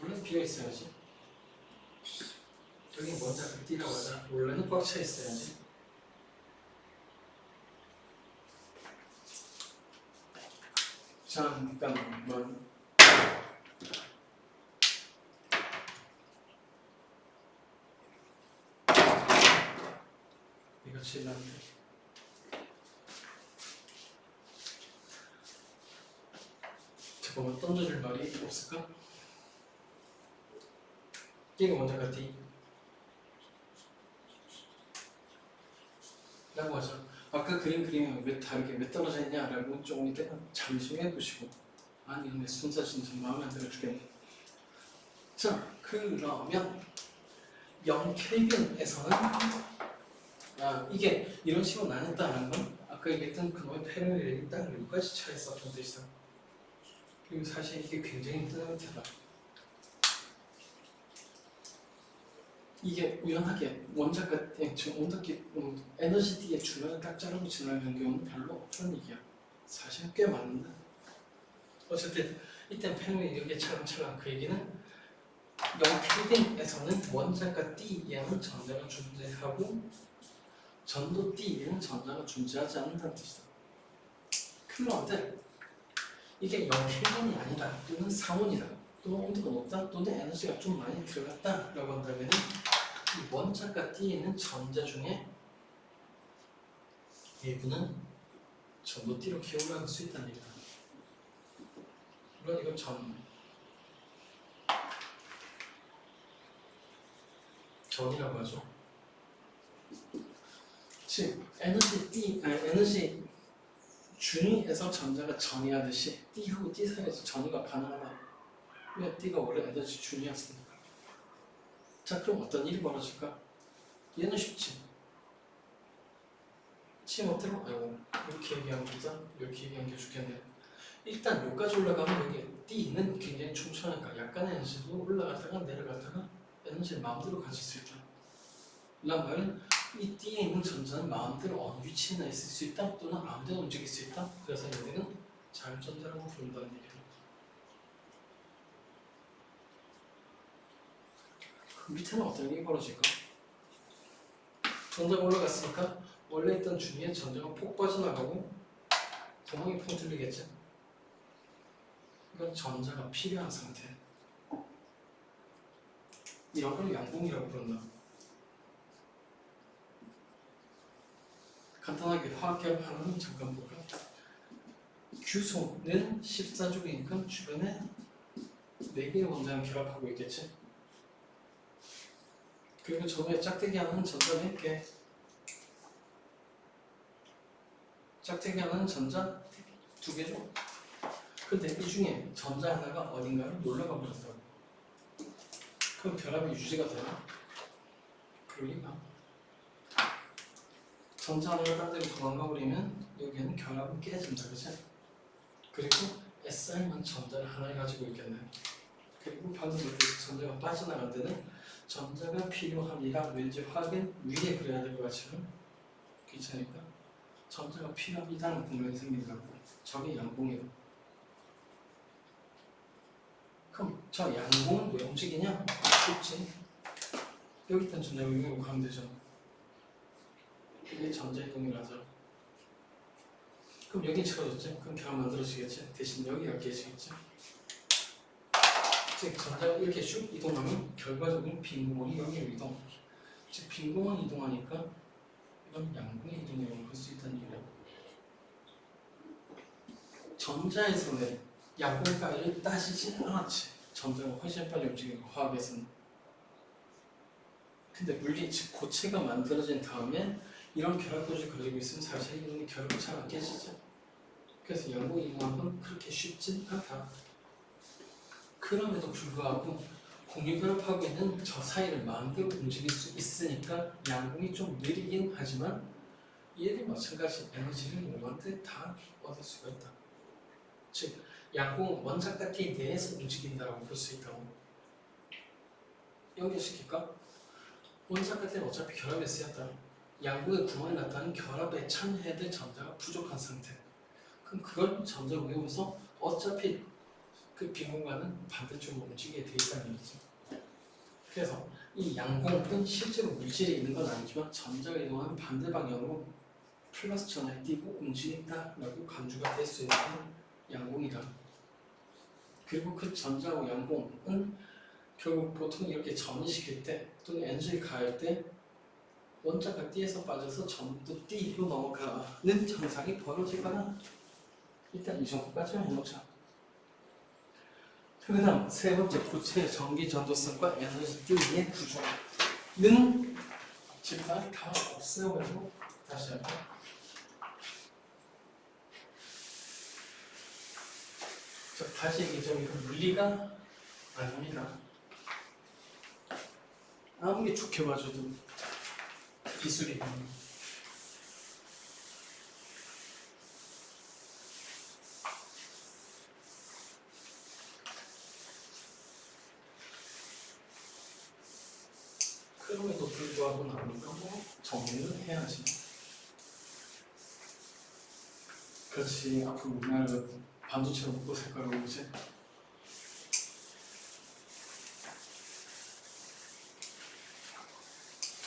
원래 비어 있어야지. 여기 먼저 D라고 하자. 원래는 꽉 차 있어야지. 잠깐만. 이거 질렀네. 잠깐만 던져줄 말이 없을까? 이게 먼저 같이 라고 하죠. 아까 그린 그림이 왜 다르게 왜 떨어져 있냐라고 조금 이따 잠시 해보시고 아니 근데 순서 진짜 마음에 안 들어 죽겠네. 자 그러면 0 켈빈에서는 이게 이런 식으로 나눴다는 건 아까 얘기했던 그놈의 페르미력이 딱 여기까지 차 있었던 뜻이다. 그리고 사실 이게 굉장히 뜨뜻하다. 이게 우연하게 원자과 원자기 에너지 D의 중간을 딱 자르고 지나가는 경우는 별로 없다는 얘기야. 사실 꽤 많은데 어쨌든 이때 페르미력이 차근차근 그 얘기는 0 켈빈에서는 원자과 D에는 전자가 존재하고 전도 D에는 전자가 존재하지 않는다는 뜻이다. 그런데 이게 0 켈빈이 아니다 또는 상온이다 또는 온도가 높다 또는 에너지가 좀 많이 들어갔다 라고 한다면 이 원자과 D에는 전자 중에 일부는 전도 D로 기울어갈 수 있다는 얘기다. 물론 이건 전이라고 하죠. 즉 에너지 준위에서 전자가 전이하듯이 D하고 D 사이에서 전이가 가능하다. 왜? D가 원래 에너지 준위였으니까. 자, 그럼 어떤 일이 벌어질까? 얘는 쉽지. 치모테로 이렇게 얘기하면 되자. 이렇게 얘기하는 게 좋겠네. 일단 여기까지 올라가면 여기 D는 굉장히 촘촘하니까 약간의 에너지도 올라갔다가 내려갔다가 에너지를 마음대로 가질 수 있다. 이란 말은 이 D에 있는 전자는 마음대로 어느 위치에나 있을 수 있다 또는 아무데나 움직일 수 있다. 그래서 얘네는 자율전자라고 부른다는 얘기다. 그 밑에는 어떤 일이 벌어질까? 전자가 올라갔으니까 원래 있던 중위에 전자가 폭 빠져나가고 구멍이 펑 뚫리겠지? 이건 전자가 필요한 상태. 이런 걸 양봉이라고 부른다. 간단하게 화학계열 하나는 잠깐 볼까? 규소는 14족이니까 주변에 4개의 원자가 결합하고 있겠지? 그리고 저거에 짝대기 하나는 전자 몇 개? 짝대기 하나는 전자 2개죠? 근데 이 중에 전자 하나가 어딘가로 놀러가 버렸다고. 그럼 결합이 유지가 되나? 그럴 리가. 전자 하나가 딴 데로 도망가 버리면 여기에는 결합은 깨진다, 그치? 그리고 SI만 전자를 하나 가지고 있겠네. 그리고 방금 얘기했듯이 전자가 빠져나갈 때는 전자가 필요합니다. 왠지 화학은 위에 그려야 될 것 같지만 귀찮으니까 전자가 필요합니다는 공간이 생긴다고. 저게 양봉이다. 그럼 저 양봉은 왜 움직이냐? 쉽지. 여기 있던 전자가 여기로 가면 되죠. 이게 전자이동이라죠. 그럼 여기 채워졌지? 그럼 결합 만들어지겠지? 대신 여기가 깨지겠지? 즉 전자가 이렇게 슉 이동하면 결과적으로 빈 구멍이 여기로 이동. 즉 빈 구멍이 이동하니까 이건 양봉의 이동이라고 볼 수 있다는 얘기예요. 전자에서는 양봉 따위를 따지지 않았지. 전자가 훨씬 빨리 움직이고 화학에서는. 근데 물리 즉 고체가 만들어진 다음에 이런 결합도를 가지고 있으면 사실 이런 결합이 잘 안 깨지죠. 그래서 양봉 이동하는 건 그렇게 쉽진 않다. 그럼에도 불구하고 공유결합하고 있는 저 사이를 마음대로 움직일 수 있으니까 양봉이 좀 느리긴 하지만 얘도 마찬가지 에너지를 원한테 다 얻을 수가 있다. 즉 양봉은 원자과 D 내에서 움직인다고 볼 수 있다고. 연결시킬까? 원자과 D는 어차피 결합에 쓰였다. 양봉의 구멍에 나타나는 결합에 참여해야 될 전자가 부족한 상태. 그럼 그걸 전자가 외우면서 어차피 그 빈 공간은 반대쪽으로 움직이게 되어 있다는 얘기죠. 그래서 이 양공은 실제로 물질이 있는 건 아니지만 전자가 이동하는 반대 방향으로 플러스 전에 띄고 움직인다라고 간주가 될 수 있는 양공이다. 그리고 그 전자하고 양공은 결국 보통 이렇게 전이시킬 때 또는 에너지를 가할 때 원자가 D에서 빠져서 전도 D로 넘어가는 현상이 벌어지거나 일단 이 정도까지만 해놓자. 그 다음 세 번째 고체의 전기 전도성과 에너지 D의 구조는 지금까지 다 없애버리고 다시 할게요. 다시 얘기하자면 이건 물리가 아닙니다. 아무리 좋게 봐줘도 기술이 그럼에도 불구하고 나니까 뭐 정리는 해야지. 그렇지. 앞으로 우리나라가 반도체로 먹고 살 거라고 이제.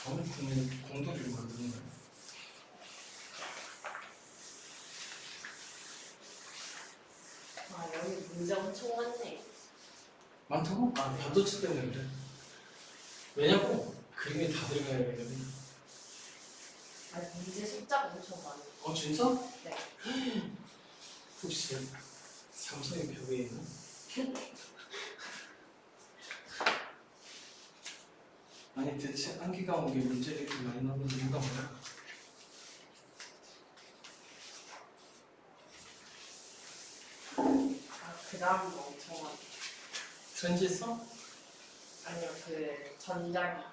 전 국민 공돌이를 만드는 거야. 아 여기 문제 엄청 많네. 많다고? 아, 반도체 때문에 그래. 왜냐고 그림이 다 들어가야 되거든. 아 문제 숫자가 엄청 많아. 어 진짜? 네. 혹시 삼성의 벽에 있는? 아니 대체 안기가 온 게 문제가 이렇게 많이 나오는 이유가 뭐야? 아 그 다음도 엄청 많아. 트랜지스터? 아니요 그 전자기.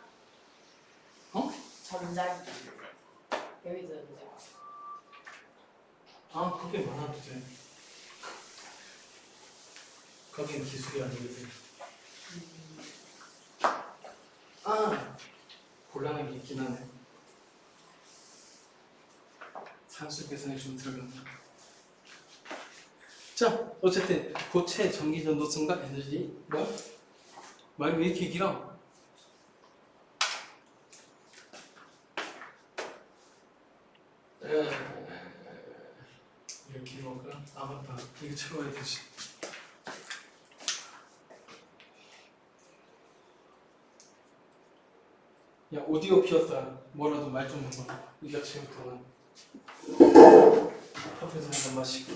어? 전자기. 여기도 문제 많아. 아 그게 많아도 돼. 거긴 기술이 아니거든. 아 곤란한 게 있긴 하네. 산수 계산이 좀 들어간다. 자 어쨌든 고체 전기 전도성과 에너지 뭐? 말이 왜 이렇게 길어? 이렇게 먹으라? 아 맞다 이거 채워야 되지. 야 오디오 피었다. 뭐라도 말 좀 해봐. 이거 채우구나. 커피도 한잔 마시고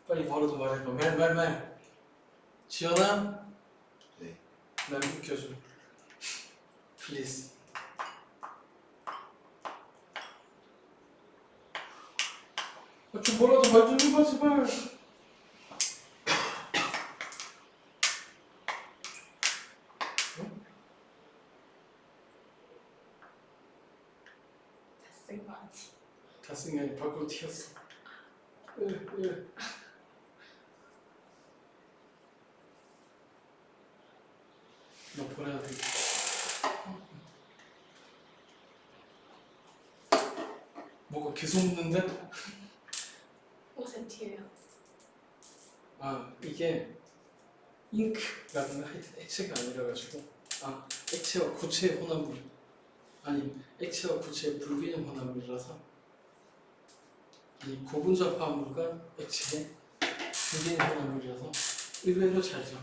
빨리 뭐라도 말해봐. 말 지연아 네. 날 웃겨줘 플리즈. 좀 뭐라도 말 좀 해봐 제발. 다 쓴 거 아니지? 다 쓴 게 아니라 밖으로 튀었어. 너 보내야 돼. 뭐가 계속 묻는데? 옷에 튀어요. 아 이게 잉크라는 하여튼 액체가 아니라 가지고 아 액체와 고체의 혼합물 아니 액체와 고체의 불균형 혼합물이라서 이 고분자 화합물과 액체의 불균형 혼합물이라서 의외로 잘 져.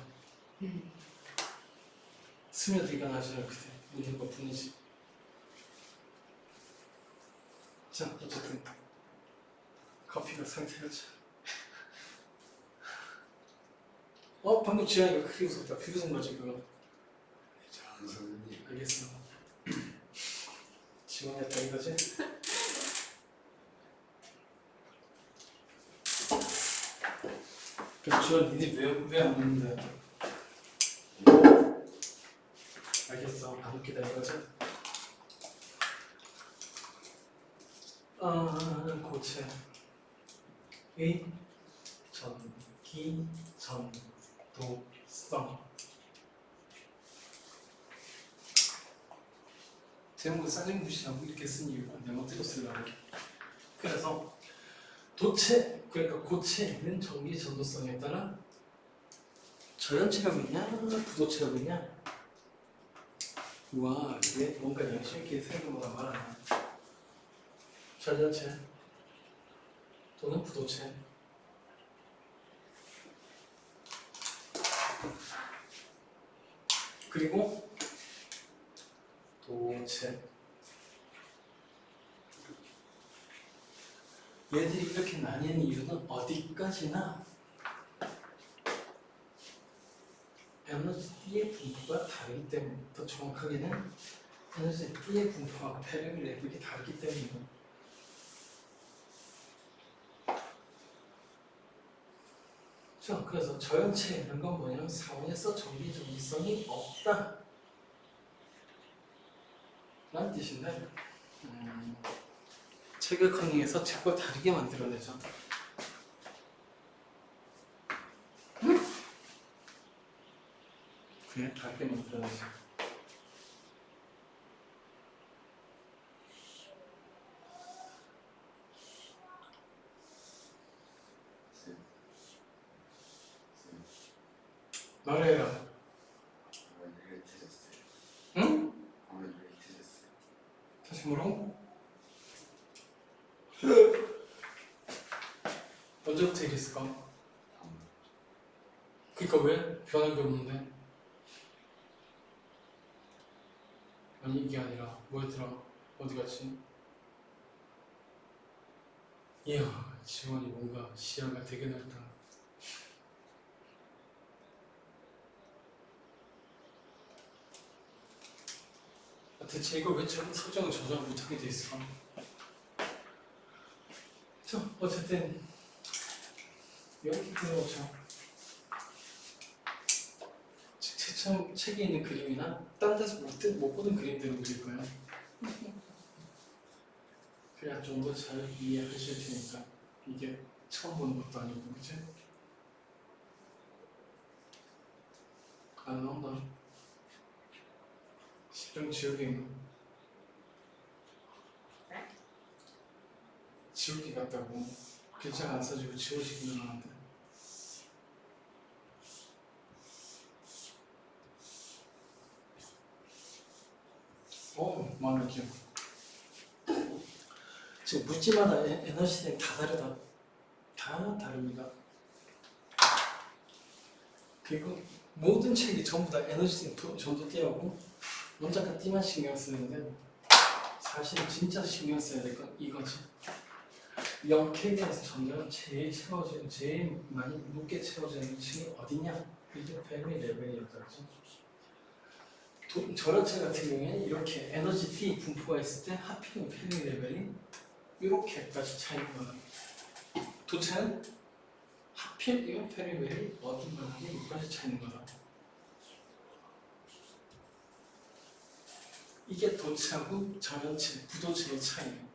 스며들기가 나지 않거든. 묻는 것 뿐이지. 자 어쨌든 커피가 상태가 잘. 방금 지환이가 크게 웃었다. 크게 웃은 거지 그거. 장 선생님. 알겠어. 지원했다 이거지? 그럼 지원 니네 왜안 웃는데? 알겠어. 안 웃기다 이거지? 고체 의 전기 전도성 제목을 쌀랭무시하고 이렇게 쓴 이유가 내 멋대로 쓰려고. 그래서 도체 그러니까 고체는 전기 전도성에 따라 전연체라고 있냐 부도체라고 있냐. 우와 이게 뭔가 열심히 있게 생각보다 말하네. 전연체 또는 부도체. 그리고 도체. 얘들이 이렇게 나뉘는 이유는 어디까지나 에너지의 분포가 다르기 때문에, 더 정확하게는 에너지의 분포와 패러밀 레벨이 다르기 때문이에요. 자, 그래서 저연체 이런 건 뭐냐면 사원에서 전기 전기성이 없다. 라는 뜻인데 책을 컨닝해서 책과 다르게 만들어내죠. 그냥 다르게 만들어내죠. 말해라. 오늘 왜 틀렸어요? 응? 오늘 왜 틀렸어요? 다시 물어? 언제부터 이랬을까? 그니까 왜? 변한 게 없는데? 아니 이게 아니라 뭐였더라? 어디 갔지? 이야 지원이 뭔가 시야가 되게 넓다. 대체 이걸 왜 설정을 저장을 못하게 돼 있을까? 자 어쨌든 이렇게 그려놓죠. 책에 있는 그림이나 딴 데서 못 보는 그림들을 그릴 거예요. 그래야 좀 더 잘 이해하실 테니까. 이게 처음 보는 것도 아니고 그치? 안 나온다. 십정 지우개 지우개 같다고 글자가 안 써지고 지워지기만 하는데 마음에 기억. 지금 물질마다 에너지는 다 다르다. 다 다릅니다. 그리고 모든 책이 전부 다 에너지 전도띠하고 원작가 띠만 신경 쓰는데 사실은 진짜 신경 써야 될 건 이거지. 0K에서 전자가 제일 많이 높게 채워지는 층이 어디냐? 이게 페르미 레벨이었다 그랬죠. 저런체 같은 경우에는 이렇게 에너지 D 분포가 있을 때 하필이면 페르미 레벨이 이렇게까지 차이는 거야. 도체는 하필 이건 페르미 레벨이 어딘가하게 이까지 차이는 거다. 이게 도체하고 저런체, 부도체의 차이예요.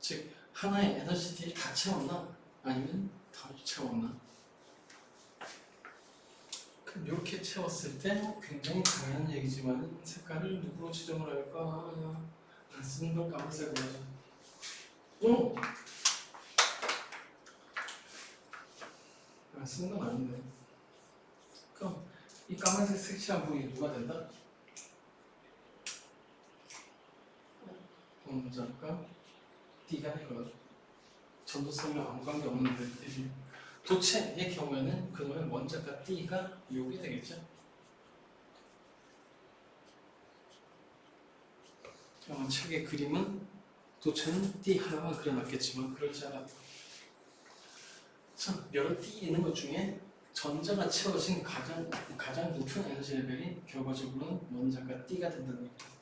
즉 하나의 에너지 D를 다 채웠나? 아니면 다 채웠나? 그럼 이렇게 채웠을 때 굉장히 당연한 얘기지만 색깔을 누구로 지정을 할까? 안 쓰는 걸 까만색으로 하자. 안 쓰는 건 아닌데. 그럼 이 까만색 색칠한 부분이 누가 된다? 원작가 D가 되거든. 전도성이랑 아무 관계 없는데 도체의 경우에는 그러면 원작가 D가 요게 되겠죠? 그러면 책의 그림은 도체는 D 하나만 그려놨겠지만 그렇지 않아. 참 여러 D 있는 것 중에 전자가 채워진 가장 높은 에너지 레벨이 결과적으로는 원작가 D가 된다는 얘기다.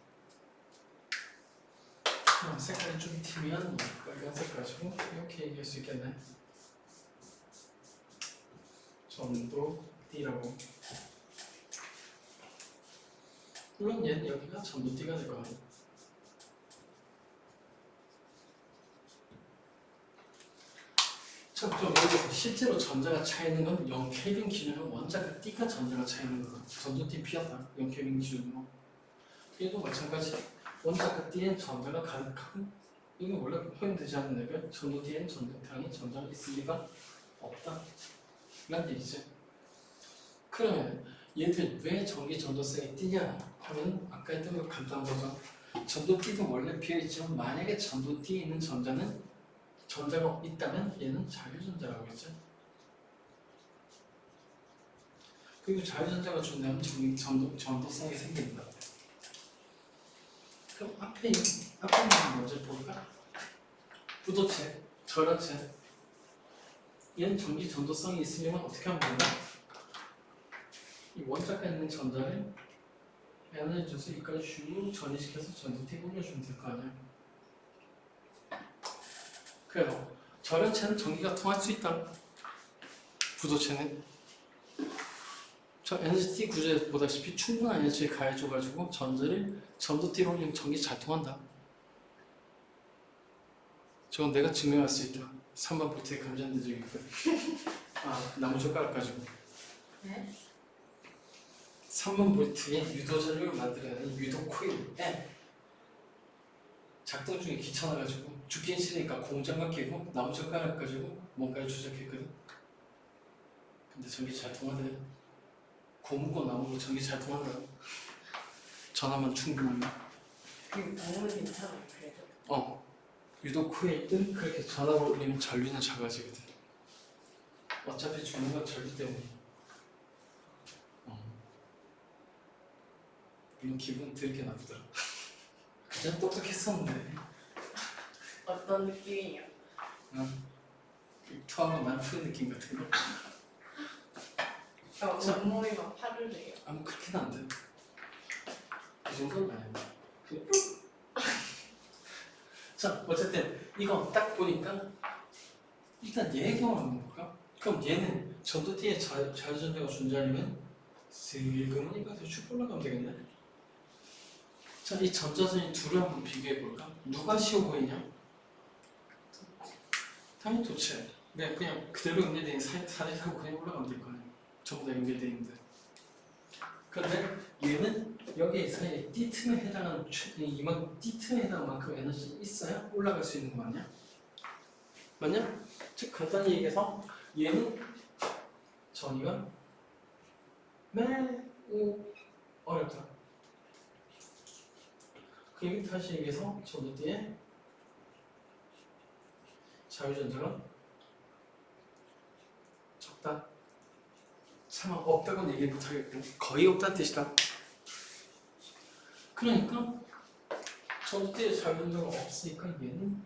색깔이 좀 튀면 빨간색 가지고 이렇게 얘기할 수 있겠네. 전도 D라고. 물론 얘는 여기가 전도 D가 될 거야. 참, 좀 여기서 실제로 전자가 차 있는 건 0Kelvin 기준으로 원자가 D가 전자가 차 있는 거다. 전도 D P였다. 0Kelvin 기준으로. 얘도 마찬가지. 원자가 D엔 전자가 가득하고 이게 원래 허용되지 않는 레벨. 전도 D엔 전자가 있을 리가 없다. 이런 얘기지. 그러면 얘들 왜 전기 전도성이 뛰냐 하면 아까 했던 거 간단한 거죠. 전도 D도 원래 비어있지만 만약에 전도 D에 있는 전자는 전자가 있다면 얘는 자유전자라고 했죠. 그리고 자유전자가 준다면 전도성이 생긴다. 그럼 앞에 있는 먼저 볼까? 부도체, 절하체. 얘는 전기 전도성이 있으려면 어떻게 하면 되나? 이 원자가 있는 전자를 에너지 줘서 여기까지 슉 전이시켜서 전도T 올려주면 될 거 아니야. 그래서 절연체는 전기가 통할 수 있다. 부도체는 저 NCT 구조에 보다시피 충분한 에너지를 가해줘가지고 전도띠로 올리면 전기 잘 통한다. 저건 내가 증명할 수 있다. 3번 볼트의 감전된 적이 있거든. 아, 나무젓가락 가지고. 네? 3번 볼트의 유도전력을 만들어내는 유도 코일에 작동 중에 귀찮아가지고 죽긴 싫으니까 공장각 끼고 나무젓가락 가지고 뭔가를 조작했거든. 근데 전기 잘 통하대. 고무고 나무고 전기 잘 통한다. 전화만 충분하면. 그 부모님처럼 그래도. 유도 코일은 그렇게 전압을 올리면 전류는 작아지거든. 어차피 죽는 건 전류 때문에. 이건 기분 되게 나쁘더라. 그냥 똑똑했었는데. 어떤 느낌이에요? 투하면 난 푸는 느낌 같은 거. 온몸이 막 파르르해요. 뭐 그렇게는 안 돼. 그 정도는 아니야. 자, 어쨌든 이거 딱 보니까 일단 얘 경험을 한번 볼까? 그럼 얘는 전도띠에 자유전자가 존재하려면 슬그머니 가서 쭉 올라가면 되겠네. 자, 이 전자전이 둘을 한번 비교해 볼까? 누가 쉬워 보이냐? 당연히 도체. 그냥 그대로 연결된 사진하고 그냥 올라가면 될 거 아니야. 전부 다 연결되어 있는데. 그런데 얘는 여기 사이에 띠틈에 해당하는 이만 띠틈에 해당하는 만큼 에너지 있어야 올라갈 수 있는 거 아니야? 맞냐? 즉 간단히 얘기해서 얘는 전이가 매우 어렵다. 그 얘기 다시 얘기해서 전도띠에 자유전자가 적다. 차마 없다고는 얘기 못하겠고 거의 없다는 뜻이다. 그러니까 전도띠에 자유전자가 없으니까 얘는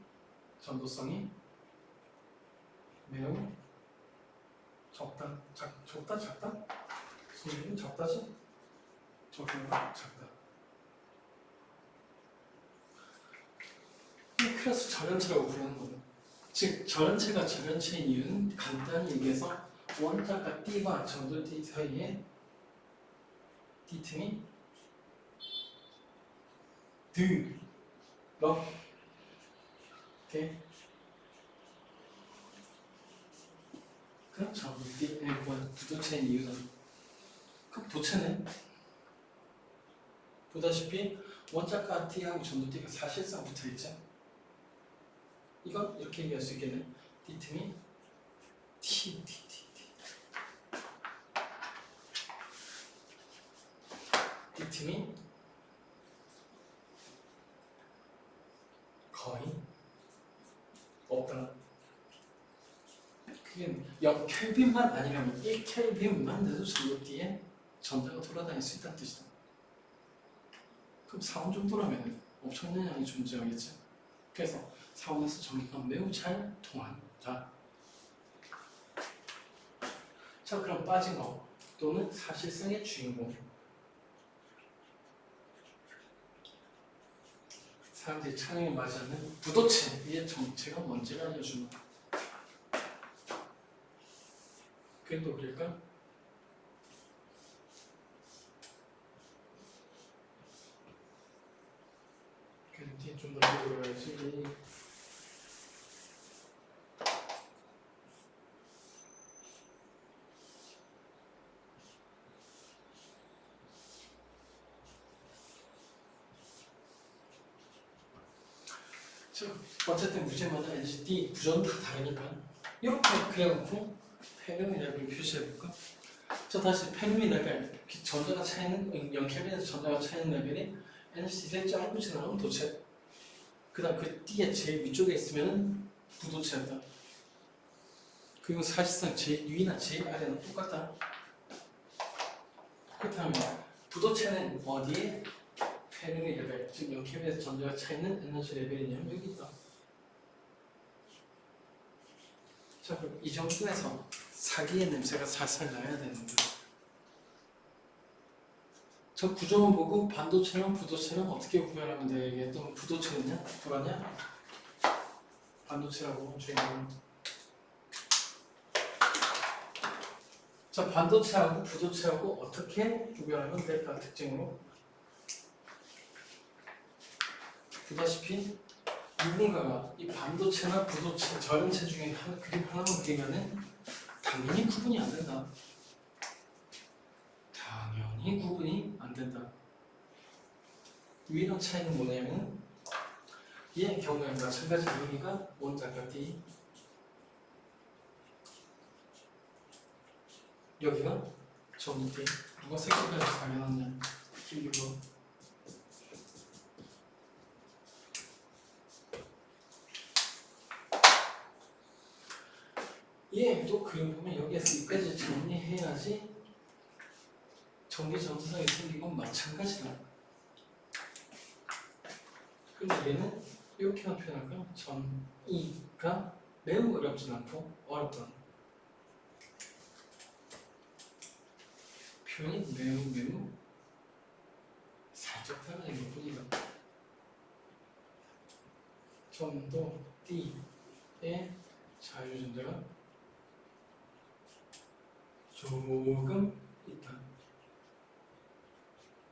전도성이 매우 적다. 적다? 작다? 소리는 적다지? 적다. 그래서 절연체라고 부르는 거다. 즉 절연체가 절연체인 이유는 간단히 얘기해서 원자가 D와 전도띠 사이에 D 틈이 이렇게 그럼 전도띠 부도체인 이유는 그럼 도체는 보다시피 원자가 D하고 전도띠가 사실상 붙어있죠. 이건 이렇게 얘기할 수 있겠네. D 틈이 T D 틈이 거의 없다. 그게 0켈빈만 아니라면 1켈빈만 돼도 전도띠에 전자가 돌아다닐 수 있다는 뜻이다. 그럼 4온 정도라면 엄청난 양이 존재하겠지. 그래서 4온에서 전기가 매우 잘 통한다. 자, 그럼 빠진 거 또는 사실상의 주인공. 사람들이 촬영에 맞이하는 부도체의 정체가 뭔지를 알려주는 거. 그림도 그릴까? 그림 뒤에 좀 더 그려야지. 자, 어쨌든 무제마다 NCT 구조는 다 다르니까 이렇게 그려놓고 페르미 레벨을 표시해볼까? 자, 다시 페르미 레벨 전자가 차이는 0켈빈에서 전자가 차이는 레벨이 NCT에 짱구 지나가면 도체. 그 다음 그 D의 제일 위쪽에 있으면 부도체다. 그리고 사실상 제일 위나 제일 아래는 똑같다. 그렇다면 부도체는 어디에 페르미 레벨, 즉 0켈빈에서 전자가 차이는 에너지 레벨이냐면 여기 있다. 자, 그럼 이 정도에서 사기의 냄새가 살살 나야 되는데 저 구조만 보고 반도체랑 부도체랑 어떻게 구별하면 돼? 이게 또 부도체냐? 불하냐? 반도체라고 주인공. 자, 반도체하고 부도체하고 어떻게 구별하면 될까? 특징으로 보다시피 누군가가 이 반도체나 부도체, 저연체 중에 그림 하나만 그리면은 당연히 구분이 안 된다. 당연히 구분이 안 된다. 유일한 차이는 뭐냐면 얘의 경우에 마찬가지 여기가 원자가 D, 여기가 전부 D. 누가 색깔까지 당연하냐? 길이고. 얘도 그림 보면 여기에서 여기까지 정리해야지 전기 전도성이 생기고 마찬가지다. 근데 얘는 이렇게만 표현할까? 전이가 매우 어렵진 않고 어렵다. 표현이 매우 살짝 달라진 것 뿐이다. 전도 D의 자유전자가 조금 있다.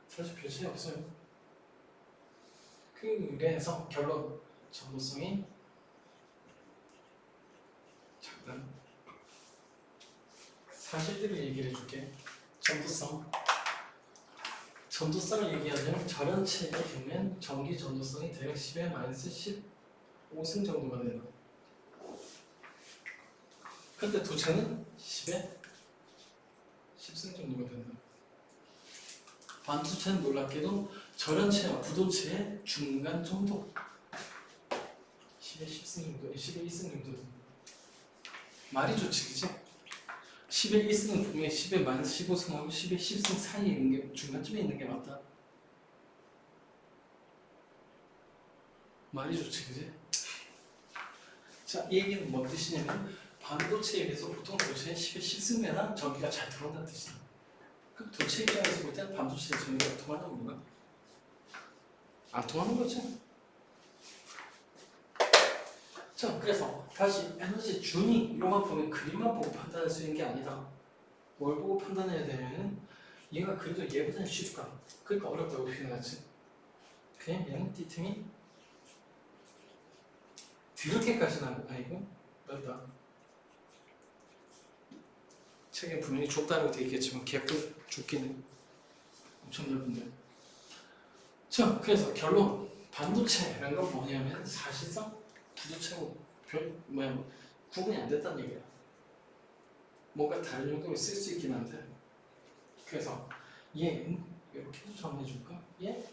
사실 별 차이 없어요. 그래서 결론 전도성이 작다. 사실대로 얘기를 해줄게. 전도성을 얘기하면 저련체의 경우엔 전기 전도성이 대략 10의 마이너스 15승 정도가 된다. 근데 도체는 10의 10승 정도가 된다. 반도체는 놀랍게도 저련체와 부도체의 중간 정도 10의 10승 정도, 10의 1승 정도 된다. 말이 좋지, 그치? 10의 1승은 분명히 10의 마이너스 15승하고 10의 10승 사이에 있는 게 중간쯤에 있는 게 맞다. 말이 좋지, 그지? 자, 이 얘기는 뭔 뜻이냐면 반도체에 비해서 보통 도체는 10의 10승매나 전기가 잘 들어온다는 뜻이다. 그럼 도체 입장에서 볼 때는 반도체의 전기가 통하는 건가? 안 통하는 거지. 자, 그래서 다시 에너지 준위 이것만 보면 그림만 보고 판단할 수 있는 게 아니다. 뭘 보고 판단해야 되냐면 얘가 그래도 얘보다는 쉽다. 그러니까 어렵다고 표현하지. 그냥 얘는 띠틈이 드럽게까지는 아니고 넓다. 책에 분명히 좁다라고 되어 있겠지만 개뿔 좁기는 엄청 넓은데. 자, 그래서 결론 반도체라는 건 뭐냐면 사실상 부도체고 구분이 안 됐다는 얘기야. 뭔가 다른 용도로 쓸 수 있긴 한데. 그래서 얘 이렇게 정리해줄까? 얘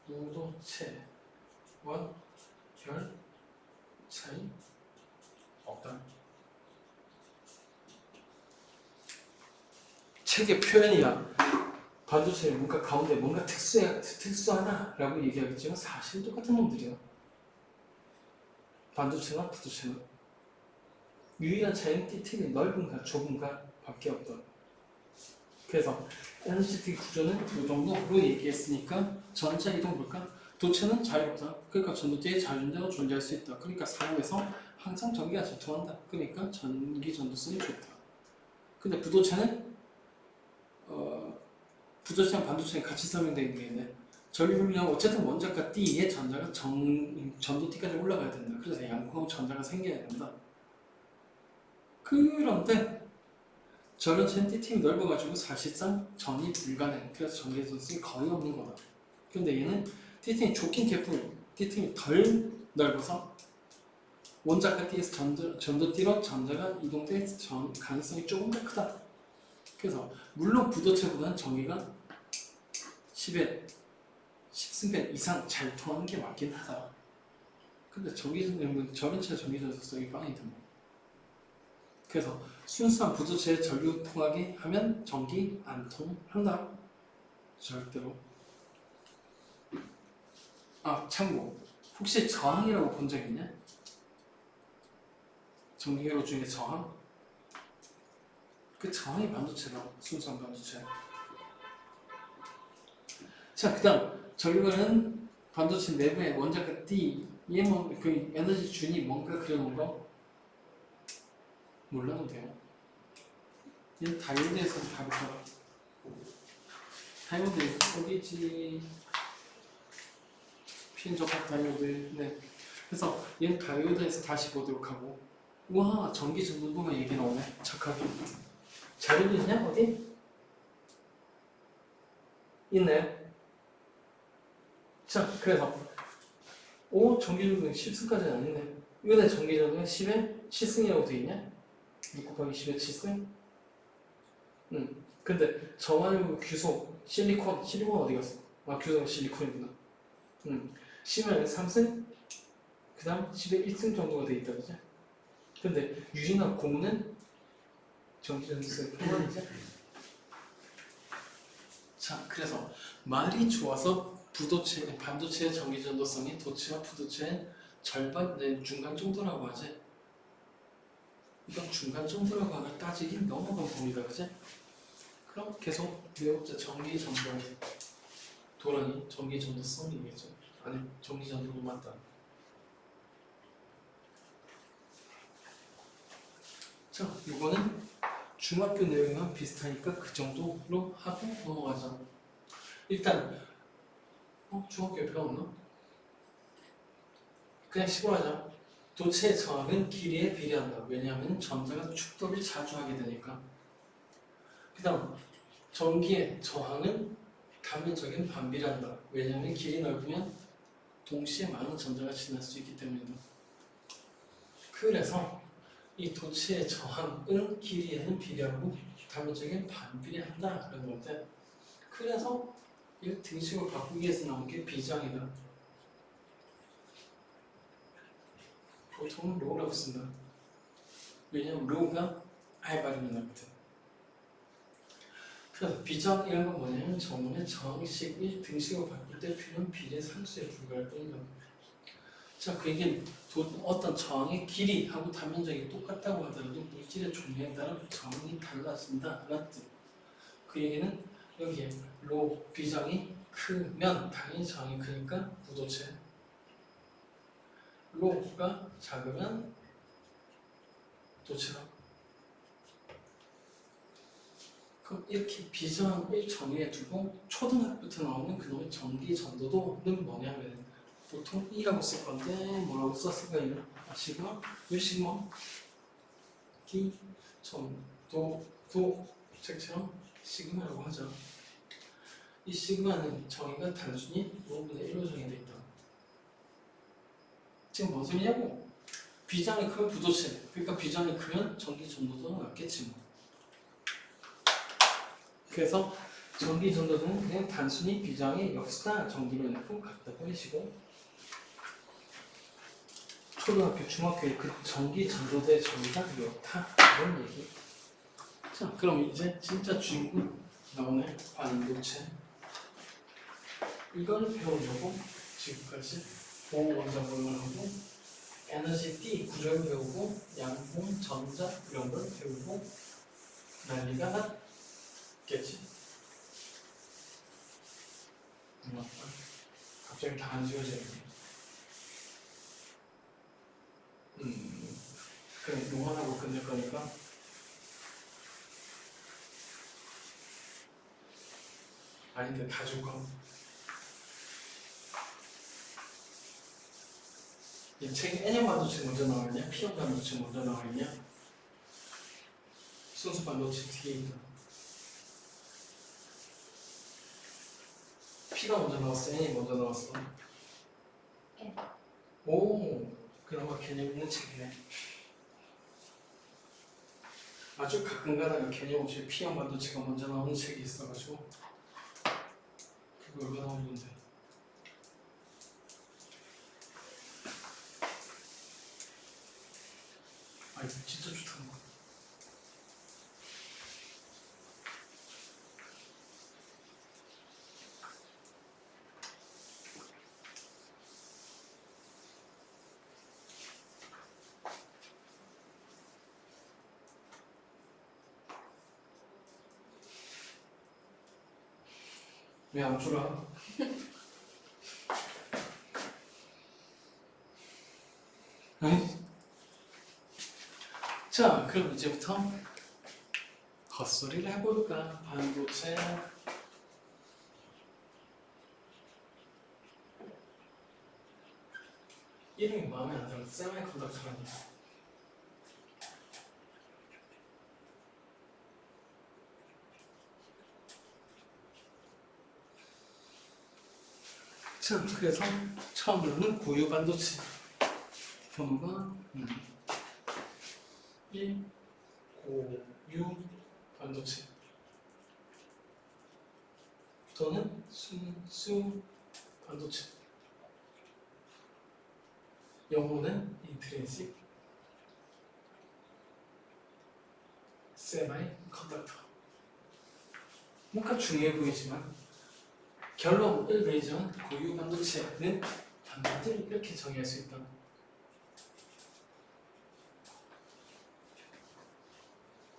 부도체와 별 차이 없다. 책의 표현이야. 반도체의 뭔가 가운데 뭔가 특수하다라고 얘기하겠지만 사실 똑같은 놈들이야. 반도체나 부도체나 유일한 차이는 띠틈이 넓은가 좁은가 밖에 없다. 그래서 에너지틱 구조는 이 정도로 얘기했으니까 전자 이동 볼까? 도체는 자유롭다. 그러니까 전도체에 자유전자가 존재할 수 있다. 그러니까 사용해서 항상 전기가 전통한다. 그러니까 전기 전도성이 좋다. 근데 부도체는 부도체랑 반도체는 같이 설명되어 있는 게 있네. 전류는 어쨌든 원자가 D의 전자가 전도 T까지 올라가야 된다. 그래서 양극하고 전자가 생겨야 된다. 그런데 저런체는 T팀이 넓어가지고 사실상 전이 불가능. 그래서 전기 전도성이 거의 없는 거다. 그런데 얘는 T팀이 좁긴 개뿔. T팀이 덜 넓어서 원자가 T에서 전도 T로 전자가 이동될 가능성이 조금 더 크다. 그래서 물론 부도체보다는 전기가 10의 10승배 이상 잘 통하는 게 맞긴 하다. 근데 저런체 전기 전도성이 빵이다. 그래서 순수한 부도체에 전류 통하게 하면 전기 안 통한다. 절대로. 아, 참고. 혹시 저항이라고 본 적 있냐? 전기회로 중에 저항? 그 저항이 반도체다. 순수한 반도체. 자, 그 다음 전류는 반도체 내부에 원자가 D 얘 그 에너지 준이 뭔가 그려놓은 거 몰라도 돼요. 얘 다이오드에서 가볼까? 다이오드 어디지? PN 접합 다이오드. 네. 그래서 얘 다이오드에서 다시 보도록 하고. 우와, 전기 전도부가 얘기 나오네. 착하게. 자료도 있냐? 어디? 있네. 자, 그래서 오, 전기전도는 10승까지는 아니네. 이거는 전기전도는 10에 7승이라고 되어 있냐? 6 곱하기 10에 7승? 근데 정화유 규소 실리콘 어디 갔어? 아, 규소가 실리콘이구나. 10에 3승? 그 다음 10에 1승 정도가 되어 있다, 그죠? 근데 유리나 고무는 전기전도세 표만이죠? 자, 그래서 말이 좋아서 반도체의 전기전도성이 도체와 부도체의 절반, 중간 정도라고 하지. 이건 중간 정도라고 하면 따지기 너무 범위다, 그지? 그럼 계속 외우자. 전기전도 도라니 전기전도성이겠죠. 아니, 전기전도도 맞다. 자, 이거는 중학교 내용이랑 비슷하니까 그 정도로 하고 넘어가자. 일단 중학교에 배웠나? 그냥 시고 하자. 도체의 저항은 길이에 비례한다. 왜냐하면 전자가 축도를 자주 하게 되니까. 그 다음 전기의 저항은 단면적인 반비례한다. 왜냐하면 길이 넓으면 동시에 많은 전자가 지날 수 있기 때문이다. 그래서 이 도체의 저항은 길이에는 비례하고 단면적인 반비례한다. 라는 건데, 그래서 이 등식을 바꾸기 위해서 나온 게 비장이다. 보통은 로우라고 쓴다. 왜냐면 로우가 알 발음이 나거든. 그래서 비장 이런 건 뭐냐면 정문의 정식이 등식을 바꿀 때 필요한 비례 상수에 불과할 뿐이다. 자, 그 얘기는 어떤 저항의 길이하고 단면적이 똑같다고 하더라도 물질의 종류에 따라 저항이 달라진다. 라는 뜻. 그 얘기는 여기에 로 비장이 크면 당연히 저항이 크니까 부도체, 로가 작으면 도체가. 그럼 이렇게 비장을 정의해 두고 초등학교부터 나오는 그놈의 전기 전도도는 뭐냐면 보통 E라고 쓸 건데 뭐라고 썼을까요? 시그마? 왜 시그마? D 전도 책처럼 시그마라고 하죠. 이 시그마는 정의가 단순히 5분의 1로 정의되어 있다. 지금 뭔 소리냐고? 비장이 크면 부도체, 그러니까 비장이 크면 전기 전도도는 낮겠지 뭐. 그래서 전기 전도도는 그냥 단순히 비장의 역수다 정기를 넣고 갖다 버리시고, 초등학교, 중학교의 그 전기 전도도의 정의가 이렇다 이런 얘기. 자, 그럼 이제 진짜 주인공 나오네. 반도체. 이걸 배우려고 지금까지 보호원자물을 하고 에너지 D 구조를 배우고 양봉, 전자 이런 걸 배우고 난리가 났겠지. 갑자기 다 안 지워져요. 그럼 용언하고 끝낼 거니까 아닌데 다 줄까? 이 책에 N형 반도체 먼저 나와있냐? P형 반도체 먼저 나와있냐? 순수 반도체 뒤에 있다. P가 먼저 나왔어? N이 먼저 나왔어? N. 오, 그나마 개념 있는 책이네. 아주 가끔 가다가 개념 없이 P형 반도체가 먼저 나오는 책이 있어가지고 그거 얼마나 어려운데. 아, 이거 진짜 좋다는 거. 왜 안 줄어? 자, 그럼 이제부터 헛소리를 해볼까? 반도체 이름이 마음에 안 들어. 세미컨덕터라니. 자, 그래서 처음으로는 고유 반도체 번호가 1 고유 반도체 또는 순수 반도체. 영어는 인트린식 세마이 컨덕터. 뭔가 중요해 보이지만 결론을 내자면 고유 반도체는 반도체를 이렇게 정의할 수 있다.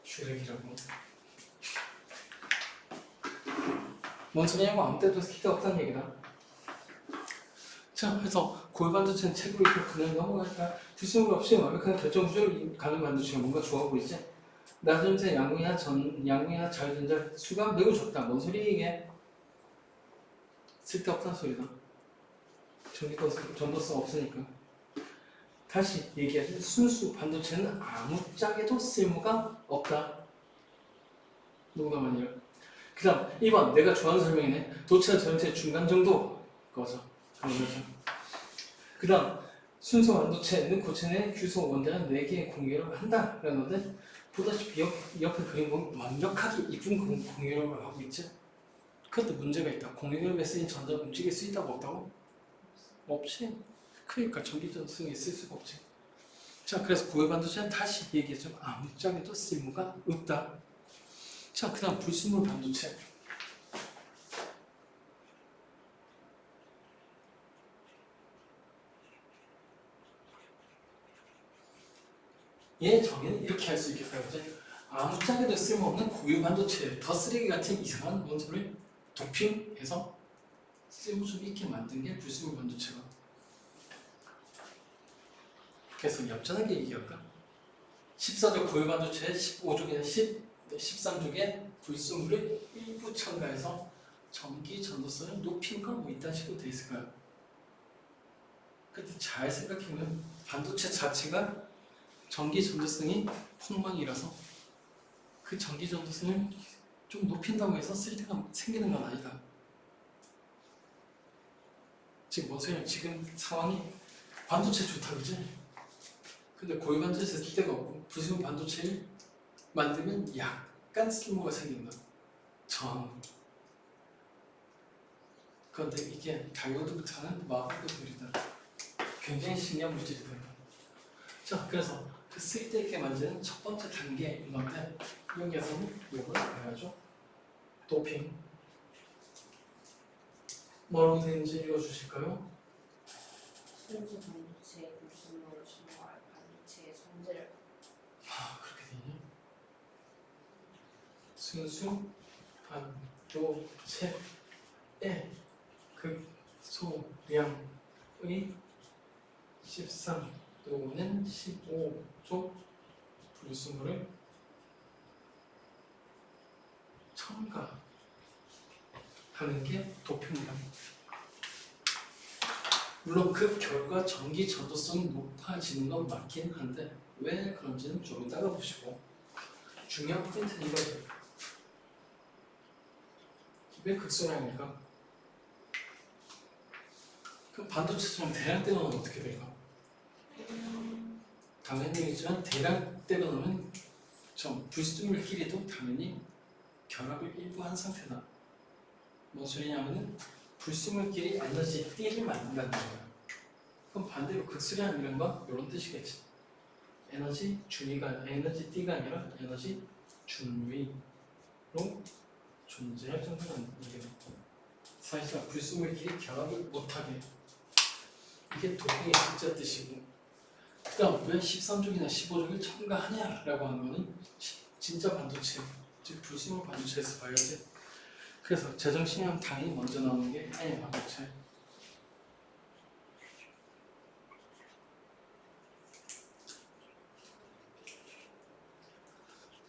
슈렉이라고. 뭔 소리냐고 아무 때도 기가 없다는 얘기다. 자, 그래서 고유 반도체는 책으로 읽고 그냥 넘어가니까 불순물 없이 완벽한 결정 구조를 가는 반도체가 뭔가 좋아 보이지? 나전자, 양이나 자유전자 수가 매우 적다. 뭔 소리 이게? 쓸데없다는 소리다. 전도성 없으니까. 다시 얘기하자면 순수 반도체는 아무짝에도 쓸모가 없다. 농담 아니야. 그 다음 2번 내가 좋아하는 설명이네. 도체와 전체 중간 정도 거죠. 그 다음 순수 반도체는 고체 내 규소 원자는 4개의 공유를 한다 라는데 보다시피 옆에 그림 보면 완벽하게 이쁜 공유를 하고 있지. 그런데 문제가 있다. 공유력에 쓰인 전자를 움직일 수 있다고 없다고? 없지. 그러니까 전기전승이 있을 수가 없지. 자, 그래서 고유 반도체는 다시 얘기했죠. 아무짝에도 쓸모가 없다. 자, 그 다음 불순물 반도체. 얘 정의는 이렇게 할 수 있겠다. 그지? 아무짝에도 쓸모없는 고유 반도체, 더 쓰레기 같은 이상한 원소를 도핑해서 쓸모 좀 있게 만든 게 불순물 반도체가. 그래서 얌전하게 얘기할까? 14족 고유 반도체에 15족이나 13족의 불순물을 일부 첨가해서 전기 전도성을 높인 거 뭐 이딴 식으로 돼 있을 거야. 근데 잘 생각해보면 반도체 자체가 전기 전도성이 폭망이라서 그 전기 전도성을 좀 높인다고 해서 쓸데가 생기는 건 아니다. 지금 뭔 소리야? 지금 상황이 반도체 좋다 그지? 근데 고유 반도체 쓸 데가 없고 불순물 반도체를 만들면 약간 쓸모가 생긴다. 그런데 이게 다이오드부터는 마법의 물이다. 굉장히 신기한 물질이다. 자, 그래서 그 쓸데있게 만드는 첫 번째 단계인 건데 여기에서는 이걸 해야죠. 도핑. 뭐라고 되는지 읽어주실까요? 순수 반도체의 불순물을 증거할 반도체의 성질을 그렇게 되냐? 순수 반도체의 극소량의 13 또는 15족 불순물을 첨가하는 게 도핑이다. 물론 그 결과 전기 전도성이 높아지는 건 맞긴 한데 왜 그런지는 좀 이따가 보시고 중요한 포인트는 이거죠. 왜 극소량일까? 그럼 반도체처럼 대량대로 넣으면 어떻게 될까? 당연히지만 대량대로 넣으면 좀 불순물끼리도 당연히 결합을 일부 한 상태다. 뭔 소리냐면은 불순물끼리 에너지 D를 만든다는 거야. 그럼 반대로 극소량 이런 건 이런 뜻이겠지. 에너지 준위가 에너지 D가 아니라 에너지 준위로 존재할 정도는 얘기다. 사실상 불순물끼리 결합을 못하게. 이게 도핑의 진짜 뜻이고. 그 다음 왜 13족이나 15족을 첨가하냐라고 하는 거는 진짜 반도체, 즉 불순물 반도체에서 봐야지. 그래서 제정신이 하면 당연히 먼저 나오는 게 아니 반도체.